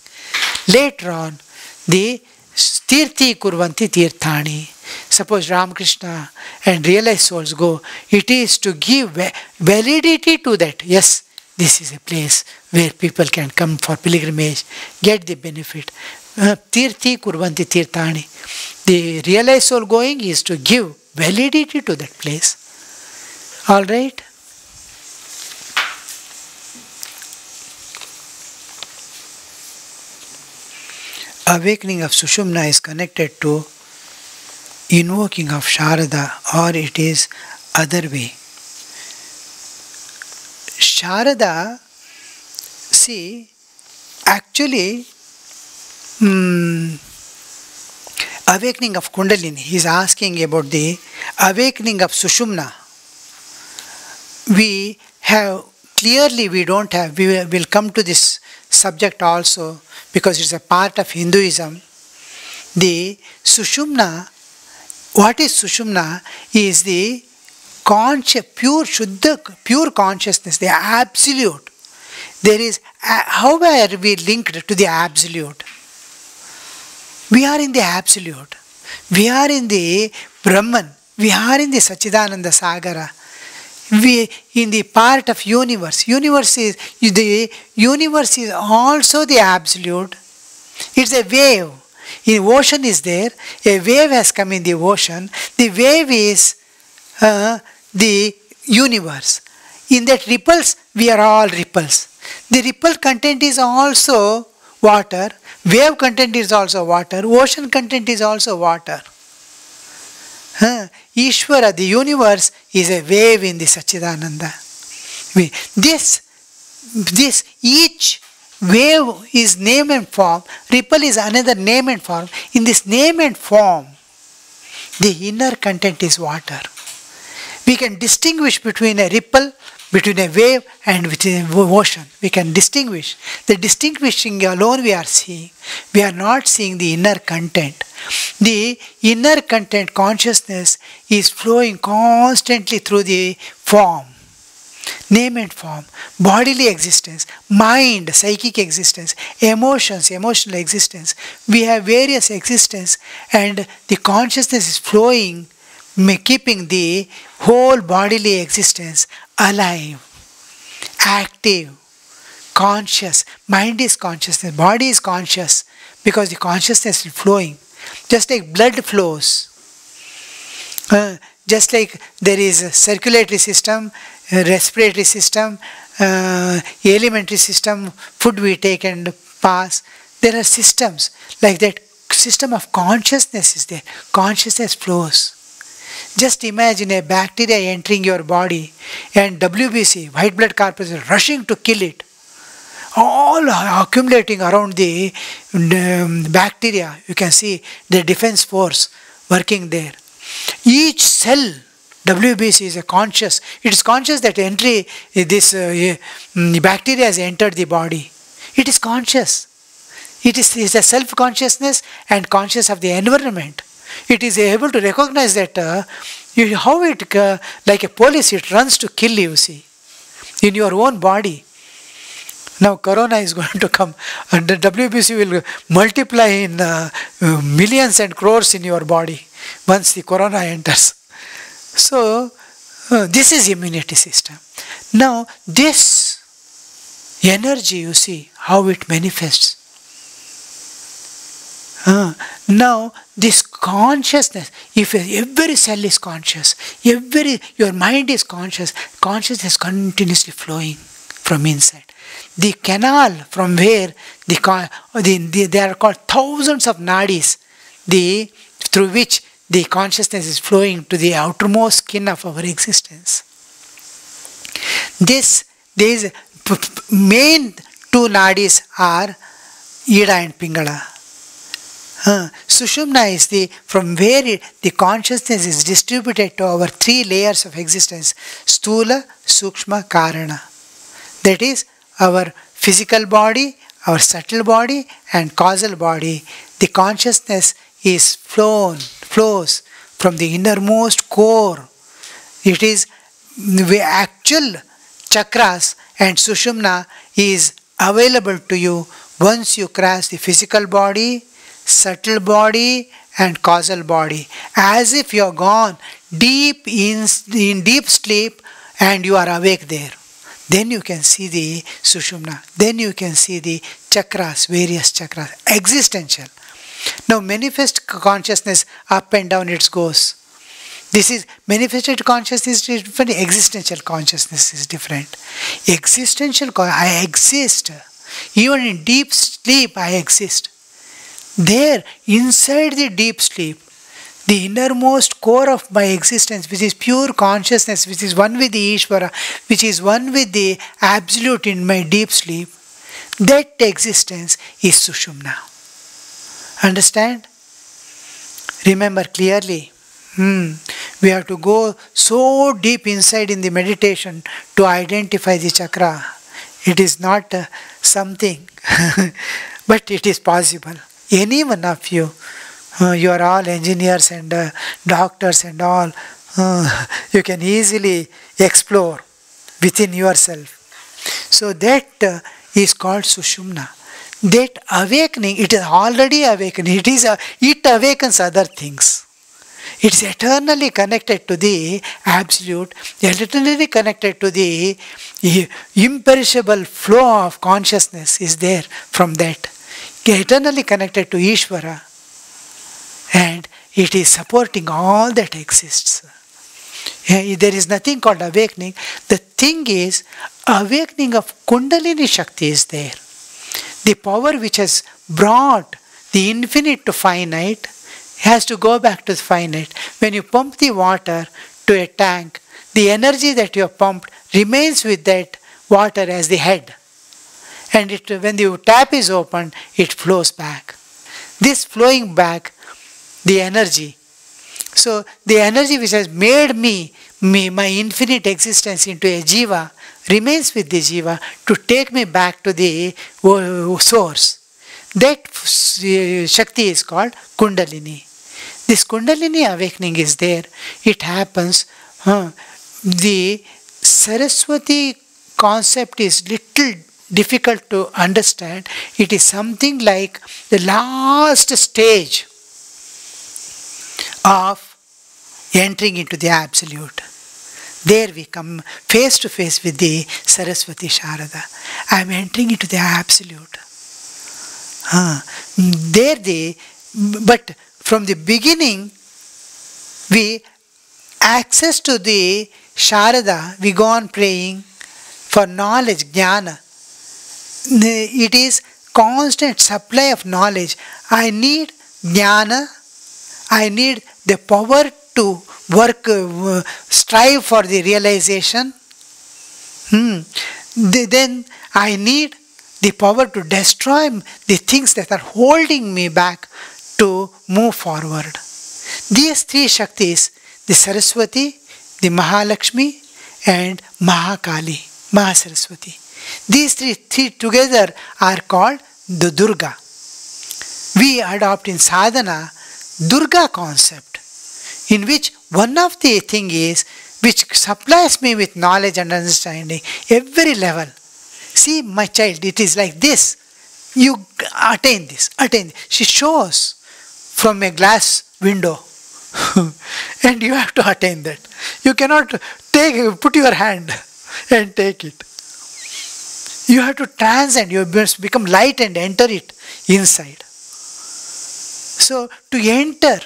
Later on, the tirthi kurvanti tirthani. Suppose Ramakrishna and realized souls go, it is to give validity to that. Yes, this is a place where people can come for pilgrimage, get the benefit. Tirthi kurvanti tirthani. The realized soul going is to give validity to that place. All right? Awakening of Sushumna is connected to invoking of Sharada, or it is other way. Sharada, see, actually, awakening of Kundalini, he is asking about the awakening of Sushumna. We have clearly we don't have, we will come to this subject also because it's a part of Hinduism. The Sushumna, what is Sushumna is the pure Shuddha, pure consciousness, the absolute. There is, how are we linked to the absolute? We are in the absolute. We are in the Brahman. We are in the Sachidananda Sagara. We in the part of universe. The universe is also the absolute. It's a wave. The ocean is there. A wave has come in the ocean. The wave is the universe. In that ripples, we are all ripples. The ripple content is also water. Wave content is also water. Ocean content is also water. Ishvara, the universe, is a wave in the Sachidananda. Each wave is name and form. Ripple is another name and form. In this name and form, the inner content is water. We can distinguish between a ripple, between a wave and between an ocean. We can distinguish. The distinguishing alone we are seeing. We are not seeing the inner content. The inner content consciousness is flowing constantly through the form. Name and form, bodily existence, mind, psychic existence, emotions, emotional existence. We have various existence and the consciousness is flowing, keeping the whole bodily existence alive, active, conscious. Mind is consciousness, body is conscious because the consciousness is flowing. Just like blood flows, just like there is a circulatory system, respiratory system, alimentary system, food we take and pass. There are systems like that. System of consciousness is there. Consciousness flows. Just imagine a bacteria entering your body and WBC, white blood corpuscles, rushing to kill it. All accumulating around the bacteria. You can see the defense force working there. Each cell, WBC is a conscious. It is conscious that this bacteria has entered the body. It is conscious. It is a self-consciousness and conscious of the environment. It is able to recognize that how it, like a police, it runs to kill you, see, in your own body. Now corona is going to come and the WBC will multiply in millions and crores in your body once the corona enters. So this is immunity system. Now this energy, you see how it manifests. Now this consciousness, if every cell is conscious, your mind is conscious, consciousness continuously flowing from inside. The canal from where there are called thousands of nadis, through which the consciousness is flowing to the outermost skin of our existence. These main two nadis are Ida and Pingala. Sushumna is from where the consciousness is distributed to our three layers of existence: Stula, Sukshma, Karana. That is our physical body, our subtle body and causal body. The consciousness is flows from the innermost core. It is the actual chakras and Sushumna is available to you once you cross the physical body, subtle body and causal body, as if you are gone deep in deep sleep and you are awake there. Then you can see the Sushumna. Then you can see the chakras, various chakras, existential. Now manifest consciousness, up and down it goes. This is manifested consciousness is different, existential consciousness is different. Existential, I exist. Even in deep sleep, I exist. There, inside the deep sleep, the innermost core of my existence, which is pure consciousness, which is one with the Ishvara, which is one with the Absolute in my deep sleep, that existence is Sushumna. Understand? Remember clearly. We have to go so deep inside in the meditation to identify the chakra. It is not something, but it is possible. Any one of you, you are all engineers and doctors and all, you can easily explore within yourself. So that is called Sushumna. That awakening, it is already awakening. It awakens other things. It is eternally connected to the Absolute, eternally connected to the imperishable flow of consciousness is there from that. Eternally connected to Ishvara. And it is supporting all that exists. There is nothing called awakening. The thing is, awakening of Kundalini Shakti is there. The power which has brought the infinite to finite has to go back to the finite. When you pump the water to a tank, the energy that you have pumped remains with that water as the head. And when the tap is opened, it flows back. This flowing back, the energy. So the energy which has made me, my infinite existence into a jiva, remains with the jiva to take me back to the source. That Shakti is called Kundalini. This Kundalini awakening is there. It happens. The Saraswati concept is little difficult to understand. It is something like the last stage of entering into the Absolute. There we come face to face with the Saraswati Sharada. I am entering into the Absolute. But from the beginning, we access to the Sharada, we go on praying for knowledge, jnana. It is constant supply of knowledge. I need jnana. I need the power to work, strive for the realization. Then I need the power to destroy the things that are holding me back to move forward. These three Shaktis, the Saraswati, the Mahalakshmi and Mahakali, Mahasaraswati. These three together are called the Durga. We adopt in sadhana Durga concept, in which one of the thing is which supplies me with knowledge and understanding every level. See my child, it is like this. You attain this, attain this. She shows from a glass window and you have to attain that. You cannot put your hand and take it. You have to transcend, you must become light and enter it inside. So to enter,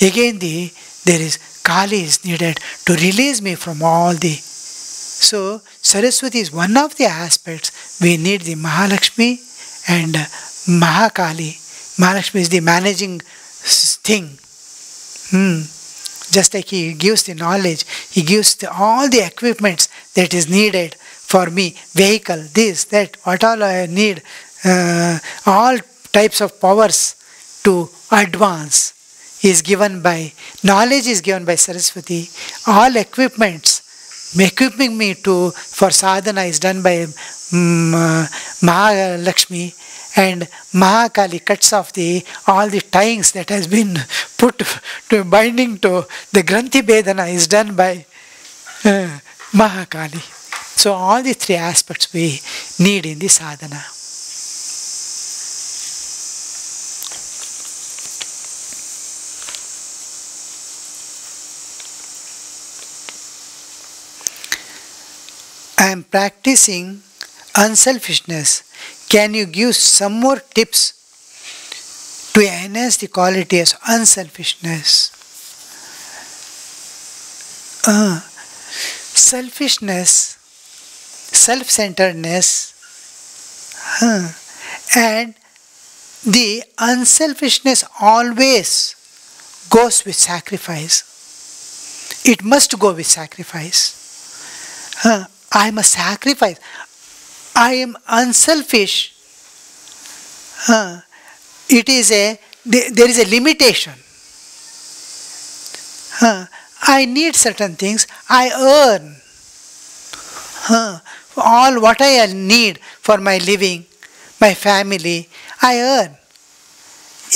again there is Kali is needed to release me from all the. So Saraswati is one of the aspects. We need the Mahalakshmi and Mahakali. Mahalakshmi is the managing thing. Just like he gives the knowledge, he gives all the equipments that is needed for me. Vehicle, this, that, what all I need. All types of powers to advance is given by, knowledge is given by Saraswati. All equipments, equipping me for sadhana is done by Mahalakshmi, and Mahakali cuts off all the tyings that has been put to binding to the Granthi Bedana is done by Mahakali. So all the three aspects we need in the sadhana. I am practicing unselfishness. Can you give some more tips to enhance the quality of unselfishness? Selfishness, self-centeredness, and the unselfishness always goes with sacrifice. It must go with sacrifice. I must sacrifice. I am unselfish. There is a limitation. I need certain things, I earn. All what I need for my living, my family, I earn.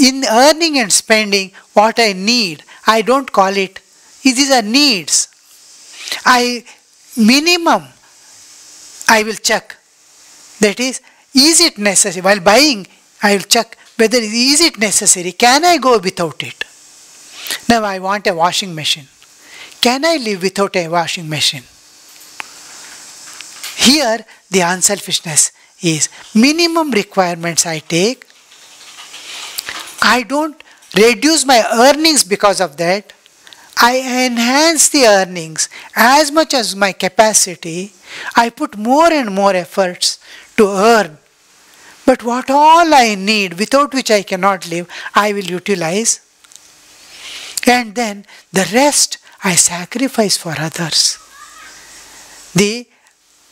In earning and spending, what I need, I don't call it. These are needs. Minimum, I will check. That is it necessary? While buying, I will check whether is it necessary. Can I go without it? Now I want a washing machine. Can I live without a washing machine? Here the unselfishness is minimum requirements I take. I don't reduce my earnings because of that. I enhance the earnings as much as my capacity. I put more and more efforts to earn. But what all I need, without which I cannot live, I will utilize. And then the rest I sacrifice for others. The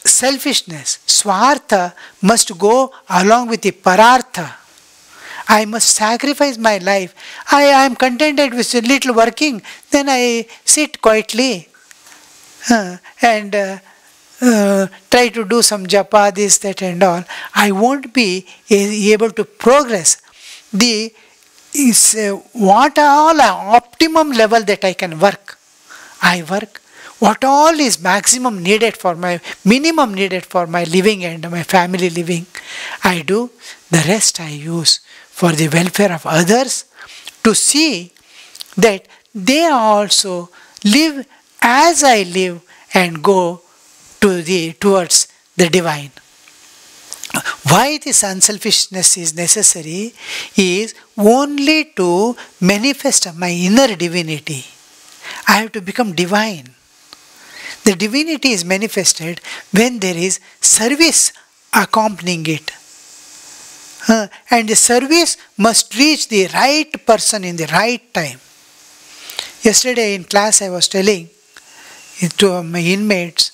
selfishness, swartha, must go along with the parartha. I must sacrifice my life. I am contented with a little working, then I sit quietly and try to do some japa, this, that and all. I won't be able to progress. What all optimum level that I can work, I work. What all is maximum needed for my, minimum needed for my living and my family living, I do. The rest I use for the welfare of others, to see that they also live as I live and go towards the divine. Why this unselfishness is necessary is only to manifest my inner divinity. I have to become divine. The divinity is manifested when there is service accompanying it. And the service must reach the right person in the right time. Yesterday in class I was telling to my inmates,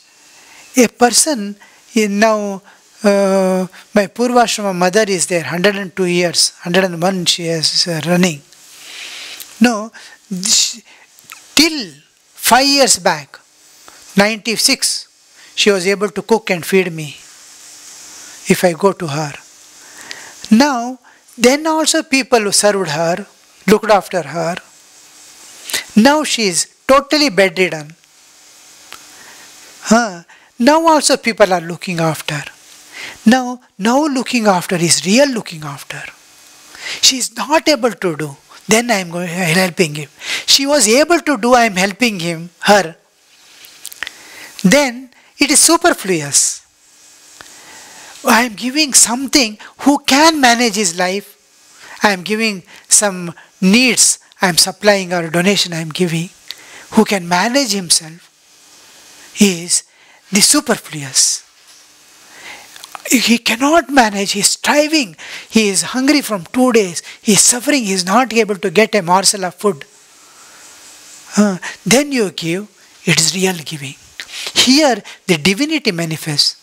a person now, my Purvashrama mother is there, 102 years, 101 she is running. No, till 5 years back, 96, she was able to cook and feed me if I go to her. Now, then also people who served her, looked after her. Now she is totally bedridden. Now also people are looking after. Now looking after is real looking after. She is not able to do. Then I am helping him. She was able to do, I am helping her. Then it is superfluous. I am giving something who can manage his life. I am giving some needs. I am supplying or donation I am giving. Who can manage himself is the superfluous. He cannot manage. He is striving. He is hungry from 2 days. He is suffering. He is not able to get a morsel of food. Then you give. It is real giving. Here the divinity manifests.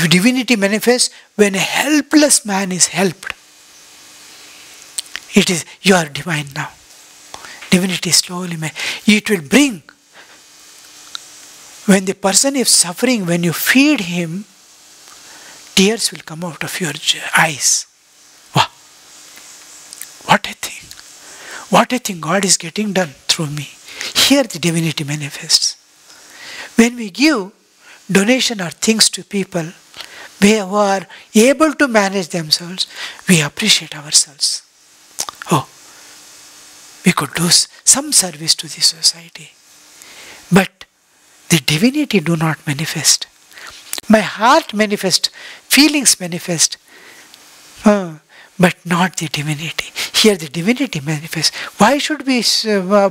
Divinity manifests when a helpless man is helped. It is, you are divine now. Divinity slowly, it will bring. When the person is suffering, when you feed him, tears will come out of your eyes. Wow! What a thing. What a thing God is getting done through me. Here the divinity manifests. When we give donation or things to people who are able to manage themselves, we appreciate ourselves. Oh, we could do some service to the society. But the divinity do not manifest. My heart manifests, feelings manifest, but not the divinity. Here the divinity manifests. Why should we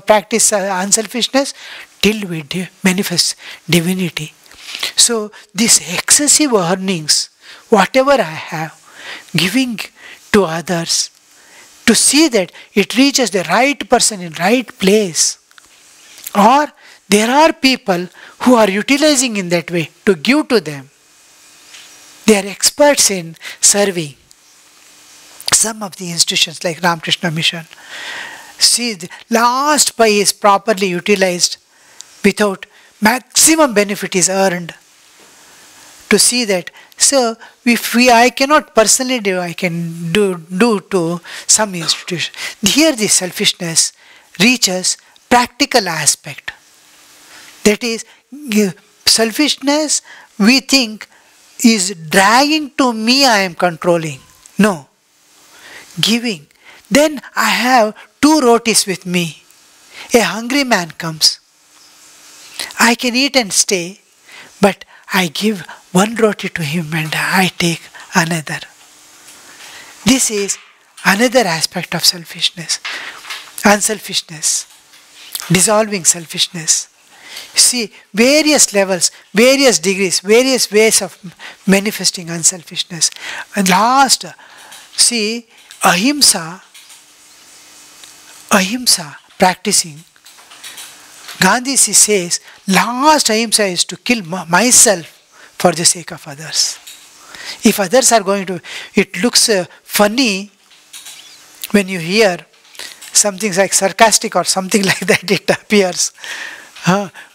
practice unselfishness? Till we manifest divinity. So this excessive earnings, whatever I have, giving to others, to see that it reaches the right person in right place. Or there are people who are utilizing in that way to give to them. They are experts in serving. Some of the institutions like Ramakrishna Mission, See, the last pi is properly utilized without maximum benefit is earned. To see that. So, if I cannot personally do, I can do to some institution. Here the selfishness reaches practical aspect. That is, selfishness we think is dragging to me, I am controlling. No. Giving. Then I have 2 rotis with me. A hungry man comes. I can eat and stay, but I give 1 roti to him and I take another. This is another aspect of selfishness. Unselfishness. Dissolving selfishness. See, various levels, various degrees, various ways of manifesting unselfishness. And last, see, ahimsa practicing. Gandhi says, last ahimsa is to kill myself for the sake of others. If others are going to, it looks funny when you hear something like sarcastic or something like that, it appears.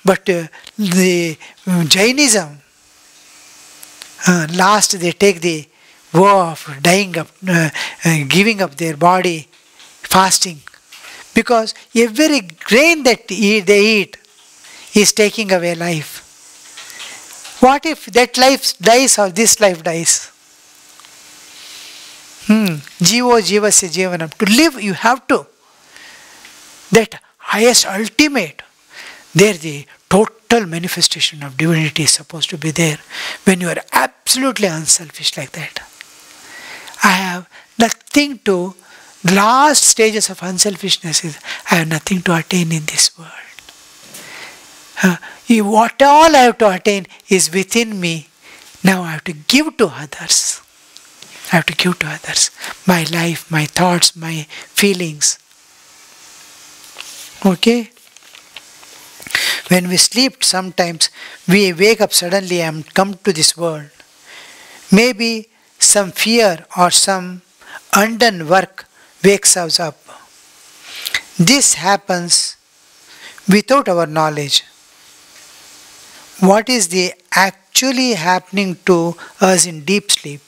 But the Jainism, last they take the vow of dying up, giving up their body, fasting. Because every grain that they eat is taking away life. What if that life dies or this life dies? Jivo jivasya jivanam. To live, you have to. That highest ultimate. There the total manifestation of divinity is supposed to be there. When you are absolutely unselfish like that. I have nothing to, the last stages of unselfishness is, I have nothing to attain in this world. What all I have to attain is within me. Now I have to give to others. I have to give to others. My life, my thoughts, my feelings. Okay? When we sleep, sometimes we wake up suddenly and come to this world. Maybe some fear or some undone work wakes us up. This happens without our knowledge. What is the actually happening to us in deep sleep?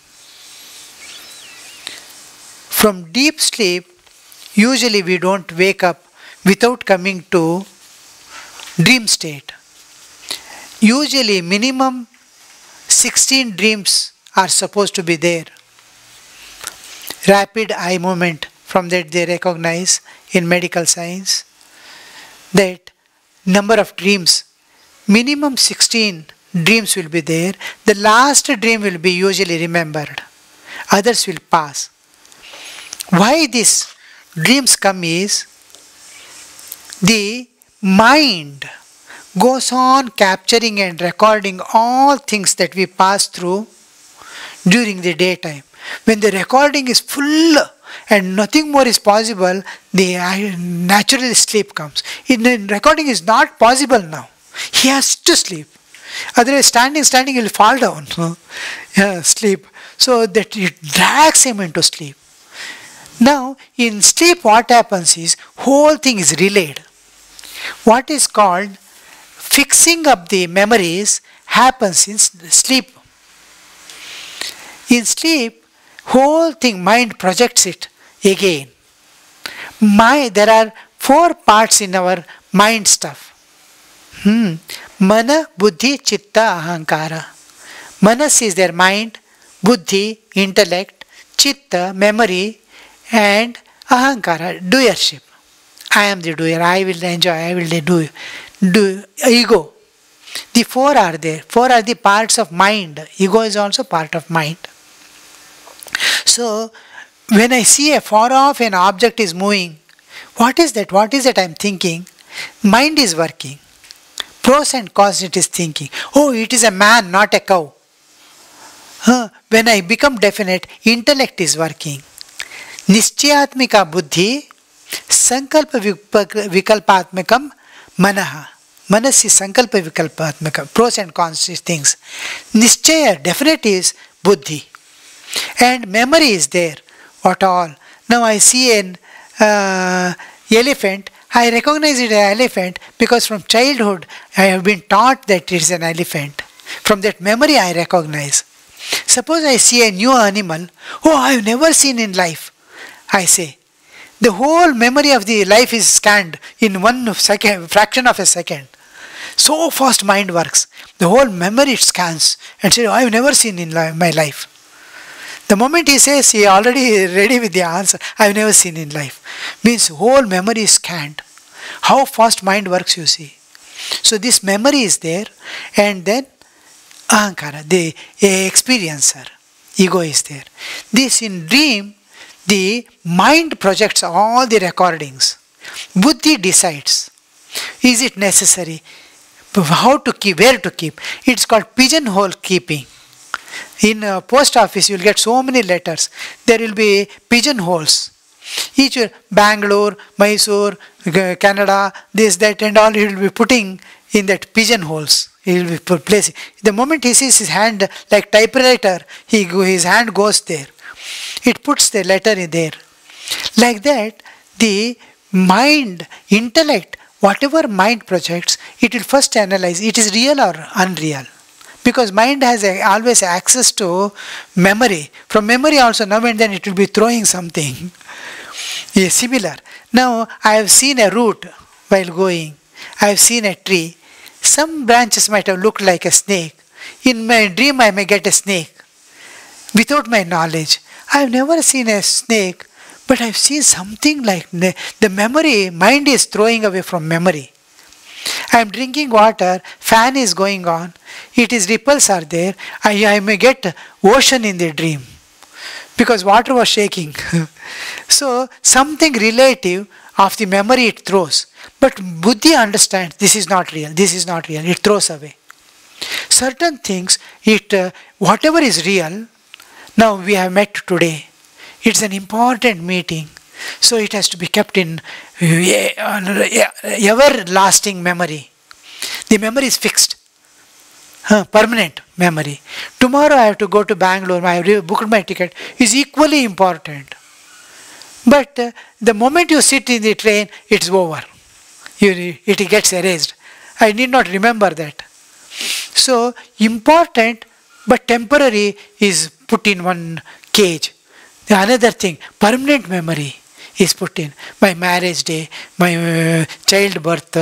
From deep sleep, usually we don't wake up without coming to dream state. Usually minimum 16 dreams are supposed to be there. Rapid eye movement, from that they recognize in medical science that number of dreams, minimum 16 dreams will be there. The last dream will be usually remembered. Others will pass. Why these dreams come is, the mind goes on capturing and recording all things that we pass through during the daytime. When the recording is full and nothing more is possible, the natural sleep comes. The recording is not possible now. He has to sleep. Otherwise, standing, he will fall down. Sleep. So that it drags him into sleep. Now, in sleep, what happens is, whole thing is relayed. What is called fixing up the memories happens in sleep. In sleep, whole thing, mind projects it again. There are 4 parts in our mind stuff. Mana, buddhi, chitta, ahankara. Manas is their mind, buddhi, intellect, chitta, memory, and ahankara, doership. I am the doer, I will enjoy, I will do ego. The 4 are there. 4 are the parts of mind. Ego is also part of mind. So, when I see a far off an object is moving, what is that? What is that I am thinking? Mind is working. Pros and cons it is thinking. Oh, it is a man, not a cow. When I become definite, intellect is working. Nischayatmika buddhi, sankalpa vikalpatmakam manaha. Manas is sankalpa vikalpatmaka. Pros and cons things. Nischaya, definite is buddhi. And memory is there. What all? Now I see elephant, I recognize it as elephant because from childhood I have been taught that it is an elephant. From that memory I recognize. Suppose I see a new animal, oh, I have never seen in life, I say. The whole memory of the life is scanned in 1 second, fraction of a second. So fast mind works. The whole memory it scans and says, oh, I have never seen in my life. The moment he says, he already ready with the answer, I have never seen in life. Means whole memory is scanned. How fast mind works, you see. So this memory is there, and then ahankara, the experiencer, ego is there. This in dream, the mind projects all the recordings. Buddhi decides, is it necessary? How to keep, where to keep. It's called pigeonhole keeping. In a post office, you will get so many letters. There will be pigeonholes. Each Bangalore, Mysore, Canada, this, that, and all, he will be putting in that pigeonholes. He will be placing. The moment he sees his hand like typewriter, his hand goes there. It puts the letter in there. Like that, the mind, intellect, whatever mind projects, it will first analyze it is real or unreal. Because mind has always access to memory. From memory also, now and then it will be throwing something. Yeah, similar. Now, I have seen a root while going. I have seen a tree. Some branches might have looked like a snake. In my dream, I may get a snake. Without my knowledge. I have never seen a snake, but I have seen something like the memory, mind is throwing away from memory. I am drinking water, fan is going on, it is ripples are there, I may get ocean in the dream because water was shaking. So something relative of the memory it throws. But Buddhi understands this is not real, this is not real, it throws away. Certain things, whatever is real, now we have met today. It's an important meeting. So it has to be kept in everlasting memory. The memory is fixed. Permanent memory. Tomorrow I have to go to Bangalore. I have booked my ticket. Is equally important. But the moment you sit in the train, it's over. It gets erased. I need not remember that. So important but temporary is put in one cage. The another thing, permanent memory is put in. My marriage day, my childbirth,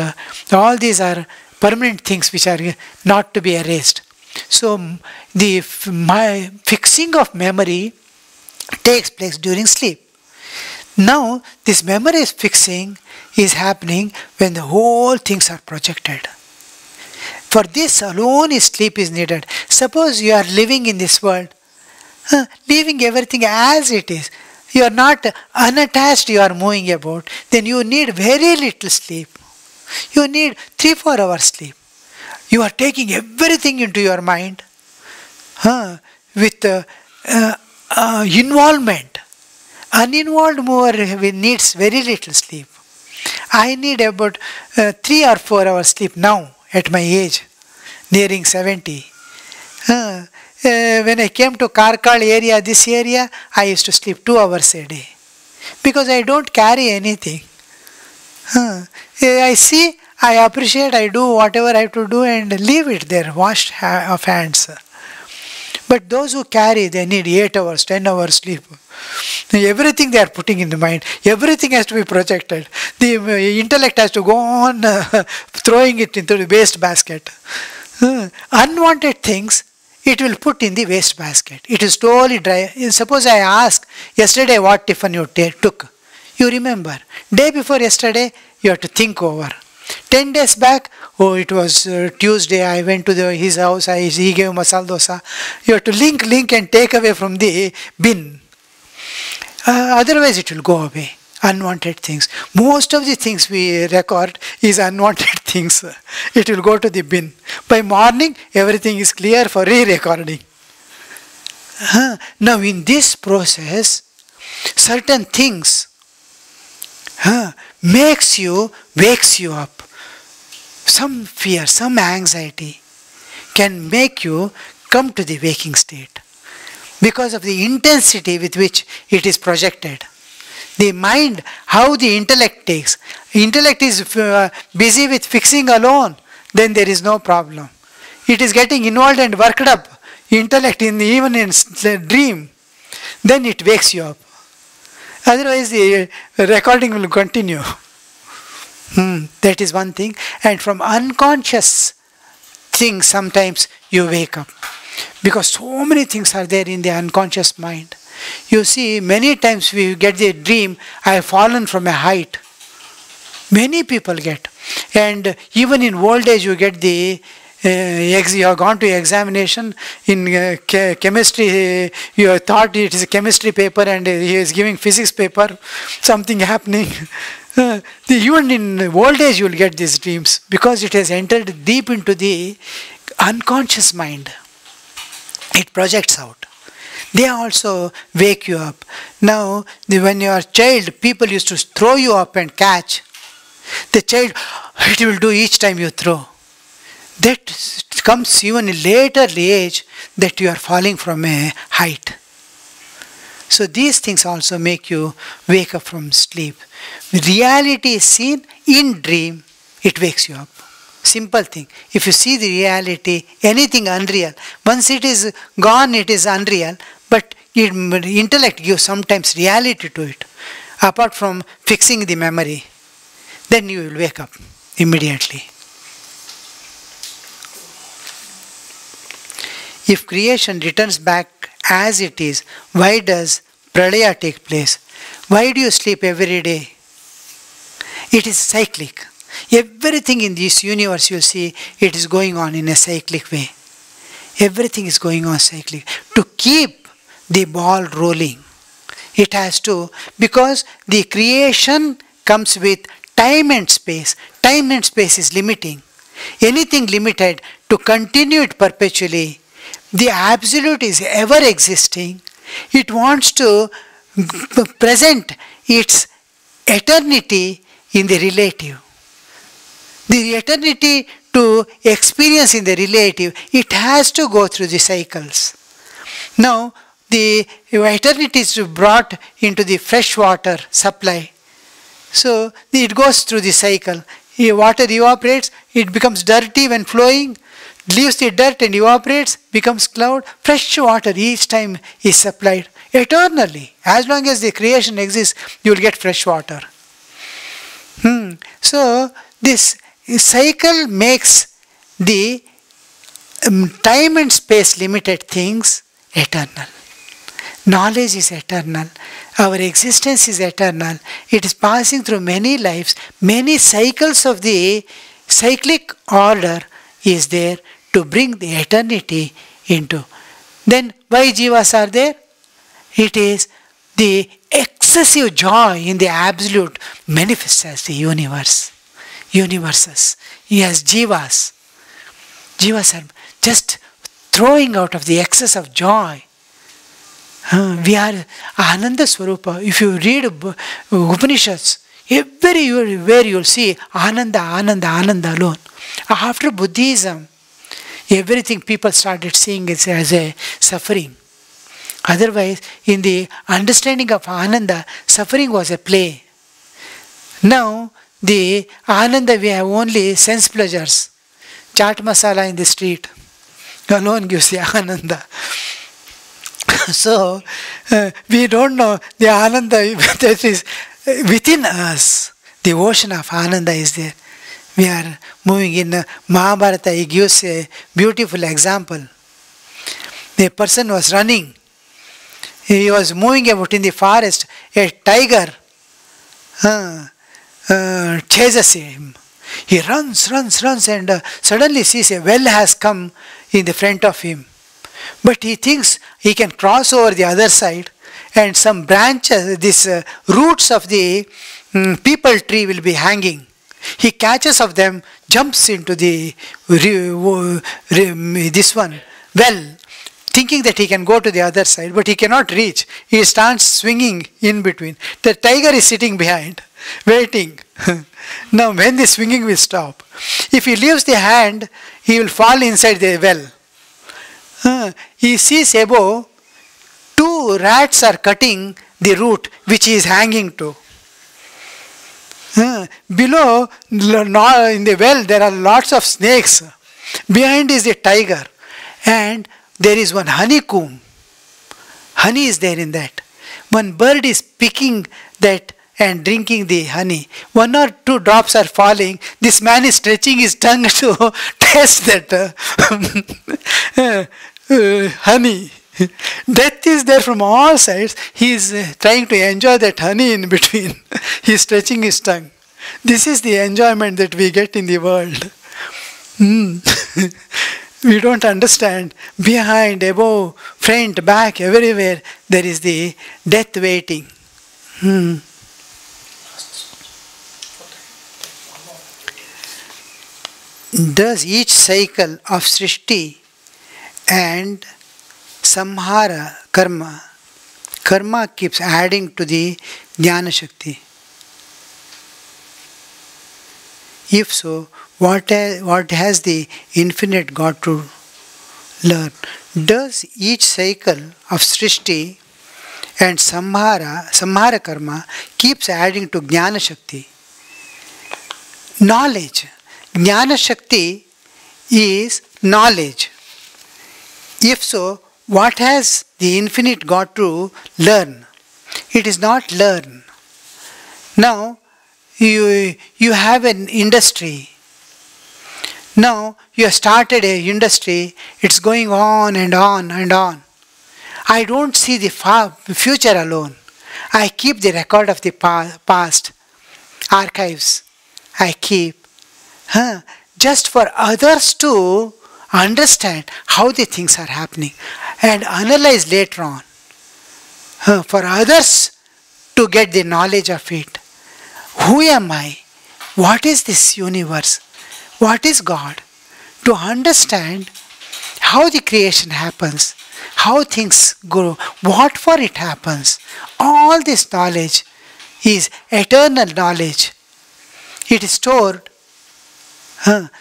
all these are permanent things which are not to be erased. So the fixing of memory takes place during sleep. Now this memory fixing is happening when the whole things are projected. For this alone sleep is needed. Suppose you are living in this world, leaving everything as it is. You are not unattached, you are moving about. Then you need very little sleep. You need 3-4 hours sleep. You are taking everything into your mind with involvement. Uninvolved mover needs very little sleep. I need about 3 or 4 hours sleep now at my age, nearing 70. When I came to Karkal area, this area, I used to sleep 2 hours a day. Because I don't carry anything. I see, I appreciate, I do whatever I have to do and leave it there, washed of hands. But those who carry, they need 8 hours, 10 hours sleep. Everything they are putting in the mind, everything has to be projected. The intellect has to go on throwing it into the waste basket. Unwanted things, it will put in the waste basket. It is slowly dry. Suppose I ask, yesterday what tiffin you took? You remember. Day before yesterday, you have to think over. 10 days back, oh, it was Tuesday, I went to his house, he gave masala dosa. You have to link and take away from the bin. Otherwise it will go away. Unwanted things. Most of the things we record is unwanted things. It will go to the bin. By morning, everything is clear for re-recording. Now in this process, certain things wakes you up. Some fear, some anxiety can make you come to the waking state because of the intensity with which it is projected. The mind, how the intellect takes. Intellect is busy with fixing alone, then there is no problem. It is getting involved and worked up, intellect even in dream, then it wakes you up. Otherwise the recording will continue. That is one thing. And from unconscious things sometimes you wake up. Because so many things are there in the unconscious mind. You see, many times we get the dream, I have fallen from a height. Many people get. And even in old age you get the, you have gone to examination in chemistry, you thought it is a chemistry paper and he is giving physics paper, something happening. Even in old age you will get these dreams because it has entered deep into the unconscious mind. It projects out. They also wake you up. Now, when you are a child, people used to throw you up and catch. The child, it will do each time you throw. That comes even in later age that you are falling from a height. So these things also make you wake up from sleep. Reality is seen in dream, it wakes you up. Simple thing. If you see the reality, anything unreal, once it is gone, it is unreal, but intellect gives sometimes reality to it, apart from fixing the memory. Then you will wake up immediately. If creation returns back as it is, why does pralaya take place? Why do you sleep every day? It is cyclic. Everything in this universe you see, it is going on in a cyclic way. Everything is going on cyclic. To keep the ball rolling, it has to, because the creation comes with time and space. Time and space is limiting. Anything limited, to continue it perpetually, the absolute is ever existing. It wants to present its eternity in the relative. The eternity to experience in the relative, it has to go through the cycles. Now, the eternity is brought into the fresh water supply. So, it goes through the cycle. Water evaporates, it becomes dirty when flowing, leaves the dirt and evaporates, becomes cloud. Fresh water each time is supplied eternally. As long as the creation exists, you will get fresh water. So, this cycle makes the time and space limited things eternal. Knowledge is eternal. Our existence is eternal. It is passing through many lives. Many cycles of the cyclic order is there to bring the eternity into. Then why jivas are there? It is the excessive joy in the absolute manifests as the universe. Universes. He has jivas. Jivas are just throwing out of the excess of joy. We are Ananda Swarupa. If you read Upanishads, everywhere you will see Ananda, Ananda, Ananda alone. After Buddhism, everything people started seeing it as a suffering. Otherwise, in the understanding of Ananda, suffering was a play. Now, the Ananda, we have only sense pleasures. Chaat masala in the street alone gives the Ananda. So, we don't know the Ananda that is within us. The ocean of Ananda is there. We are moving in Mahabharata. He gives a beautiful example. The person was running. He was moving about in the forest. A tiger chases him. He runs and suddenly sees a well has come in the front of him. But he thinks he can cross over the other side and some branches, these roots of the peepal tree will be hanging. He catches of them, jumps into the this one well, thinking that he can go to the other side, but he cannot reach. He starts swinging in between. The tiger is sitting behind, waiting. Now when the swinging will stop, if he leaves the hand, he will fall inside the well. He sees above, two rats are cutting the root which he is hanging to. Below, in the well, there are lots of snakes. Behind is a tiger. And there is one honeycomb. Honey is there in that. One bird is picking that and drinking the honey. 1 or 2 drops are falling. This man is stretching his tongue to taste that honey. Death is there from all sides. He is trying to enjoy that honey in between. He is stretching his tongue. This is the enjoyment that we get in the world. We don't understand. Behind, above, front, back, everywhere, there is the death waiting. Thus each cycle of Srishti and Samhara karma keeps adding to the Jnana Shakti. If so, what has the infinite got to learn? Does each cycle of Srishti and Samhara karma keeps adding to Jnana Shakti? Knowledge. Jnana Shakti is knowledge. If so, what has the infinite got to learn? It is not learn. Now, you have an industry. Now, you have started an industry. It's going on and on and on. I don't see the future alone. I keep the record of the past. Archives. I keep. Just for others to understand how the things are happening and analyze later on. For others to get the knowledge of it. Who am I? What is this universe? What is God? To understand how the creation happens, how things grow, what for it happens. All this knowledge is eternal knowledge. It is stored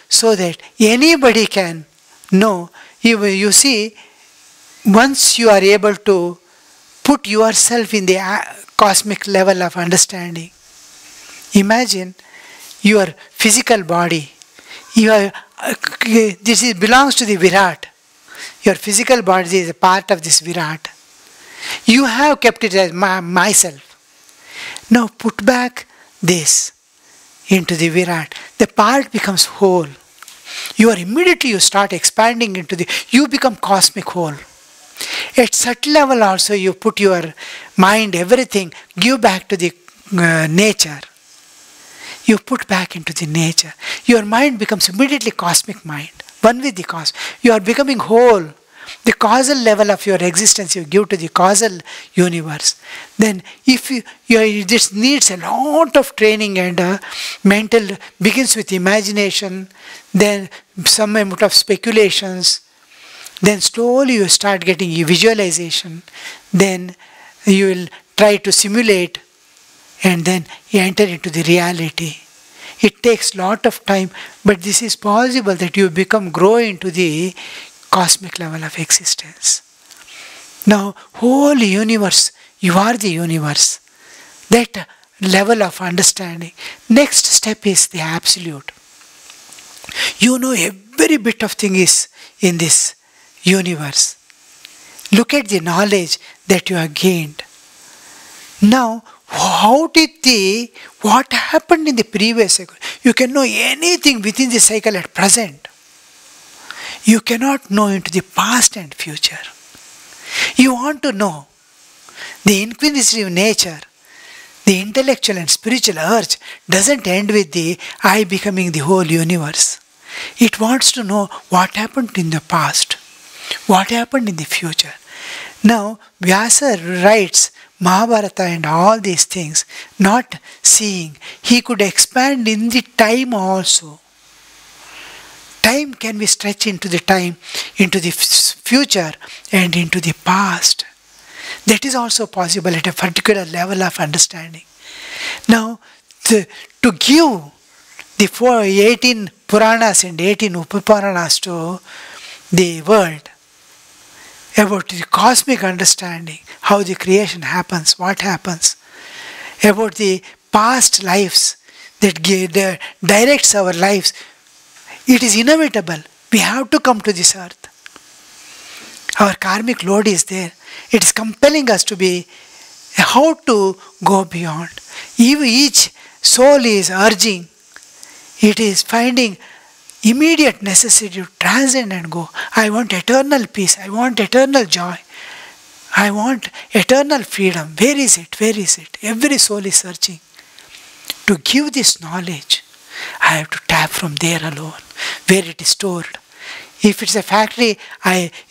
so that anybody can know. You see, once you are able to put yourself in the cosmic level of understanding, imagine your physical body. This belongs to the Virat. Your physical body is a part of this Virat. You have kept it as myself. Now put back this into the Virat. The part becomes whole. You start expanding you become cosmic whole. At subtle level also you put your mind, everything, give back to the nature. You put back into the nature. Your mind becomes immediately cosmic mind. One with the cosmos. You are becoming whole. The causal level of your existence you give to the causal universe. Then if this needs a lot of training and mental, begins with imagination, then some amount of speculations, then slowly you start getting visualization, then you will try to simulate, and then you enter into the reality. It takes lot of time, but this is possible that you grow into the cosmic level of existence. Now, whole universe, you are the universe. That level of understanding. Next step is the absolute. You know every bit of thing is in this universe. Look at the knowledge that you have gained. Now, what happened in the previous cycle? You can know anything within the cycle at present. You cannot know into the past and future. You want to know the inquisitive nature, the intellectual and spiritual urge doesn't end with the I becoming the whole universe. It wants to know what happened in the past, what happened in the future. Now, Vyasa writes Mahabharata and all these things, not seeing. He could expand in the time also. Time can be stretched into the time, into the future and into the past. That is also possible at a particular level of understanding. Now, to give the 18 Puranas and 18 Upapuranas to the world, about the cosmic understanding, how the creation happens, what happens, about the past lives that directs our lives. It is inevitable. We have to come to this earth. Our karmic load is there. It is compelling us to be how to go beyond. Each soul is urging. It is finding immediate necessity to transcend and go. I want eternal peace. I want eternal joy. I want eternal freedom. Where is it? Where is it? Every soul is searching. To give this knowledge, I have to tap from there alone, where it is stored. If it's a factory,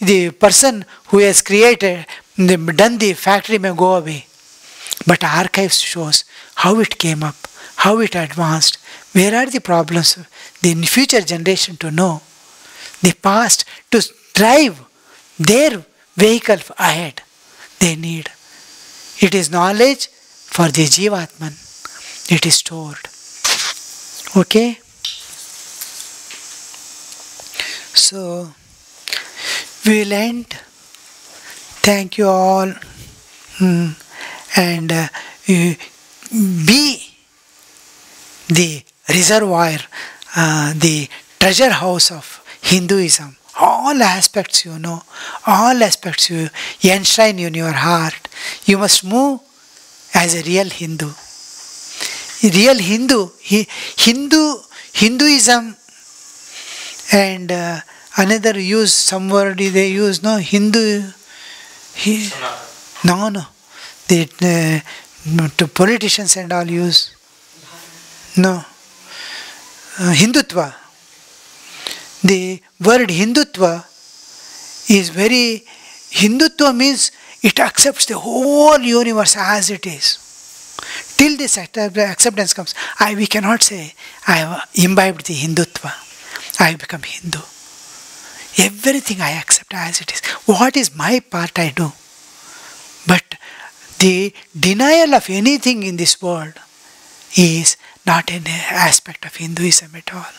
the person who has done the factory may go away. But archives shows how it came up, how it advanced, where are the problems, the future generation to know, the past to drive their vehicle ahead. They need. It is knowledge for the Jivatman. It is stored. Okay? So, we will end. Thank you all. And be the reservoir, the treasure house of Hinduism. All aspects you know, all aspects you enshrine in your heart. You must move as a real Hindu. Real Hinduism, and another use, some word they use, no, Hindu, no, the to politicians and all use, no, Hindutva. The word Hindutva is very, Hindutva means it accepts the whole universe as it is. Till this acceptance comes, we cannot say, I have imbibed the Hindutva, I have become Hindu. Everything I accept as it is. What is my part I do. But the denial of anything in this world is not an aspect of Hinduism at all.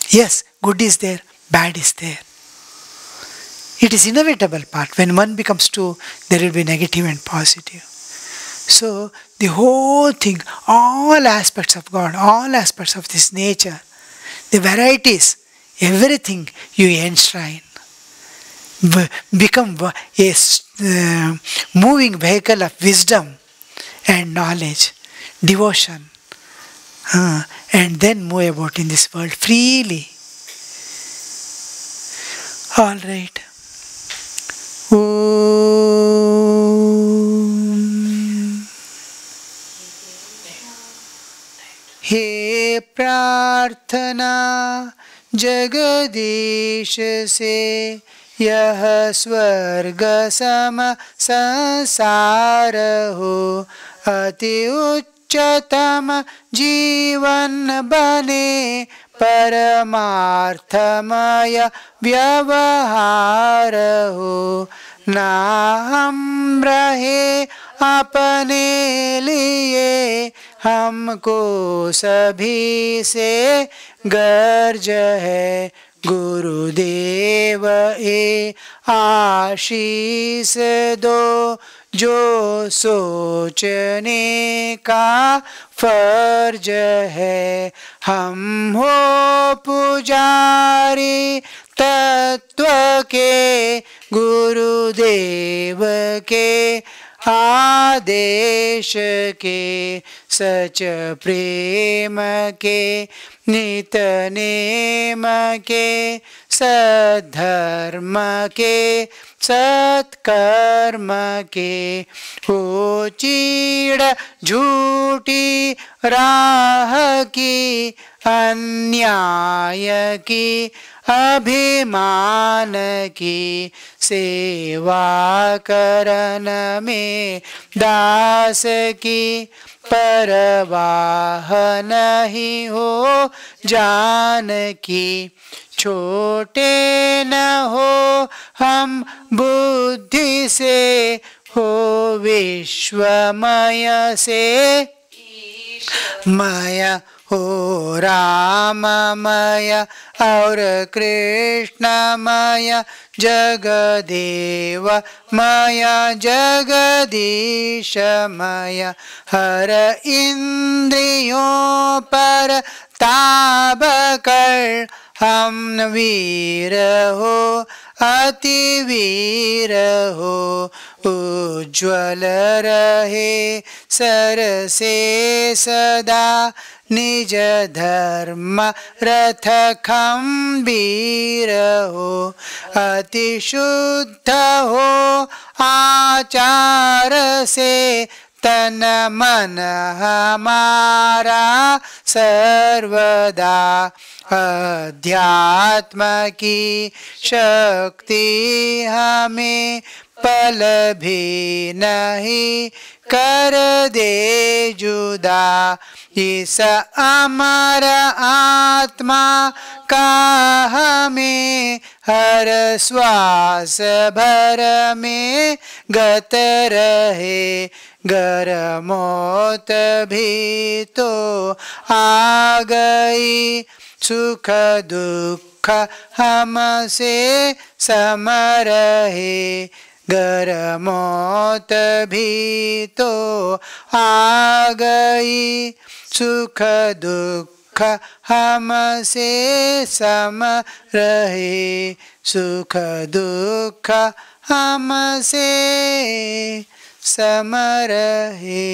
Yes, good is there, bad is there. It is inevitable part. When one becomes two, there will be negative and positive. So, the whole thing, all aspects of God, all aspects of this nature, the varieties, everything you enshrine, become a moving vehicle of wisdom and knowledge, devotion, and then move about in this world freely. All right. हे प्रार्थना जगदीश से यह स्वर्ग सम संसार हो, अति उच्चतम जीवन बने परमार्थमय व्यवहार हो। ना हम रहे अपने लिए, हमको सभी से गर्ज है। गुरुदेव ए आशीष दो, जो सोचने का फर्ज है। हम हो पुजारी तत्व के, गुरुदेव के आदेश के, सच प्रेम के, नित नेम के, सद्धर्म के, सत्कर्म के। हो चीड़ झूठी राह की, अन्याय की, अभिमान की, सेवा करन में दास की, परवाह नहीं हो जान की। छोटे न हो हम बुद्धि से, हो विश्वमय से माया हो राममय और कृष्णमय जगदेवमय जगदीशमय हर इंद्रियों पर ताब कर हम वीर हो अति वीर हो उज्ज्वल रहे सर से सदा निज धर्म रथ खंबीर हो अति शुद्ध हो आचार से तन मन हमारा सर्वदा अध्यात्म की शक्ति हमें पल भी नहीं कर दे जुदा इस अमर आत्मा का हमें हर श्वास भर में गत रहे गर मौत भी तो आ गई सुख दुख हमसे सम रहे गर मौत भी तो आ गई सुख दुख हमसे सम रहे सुख दुख हमसे सम रहे।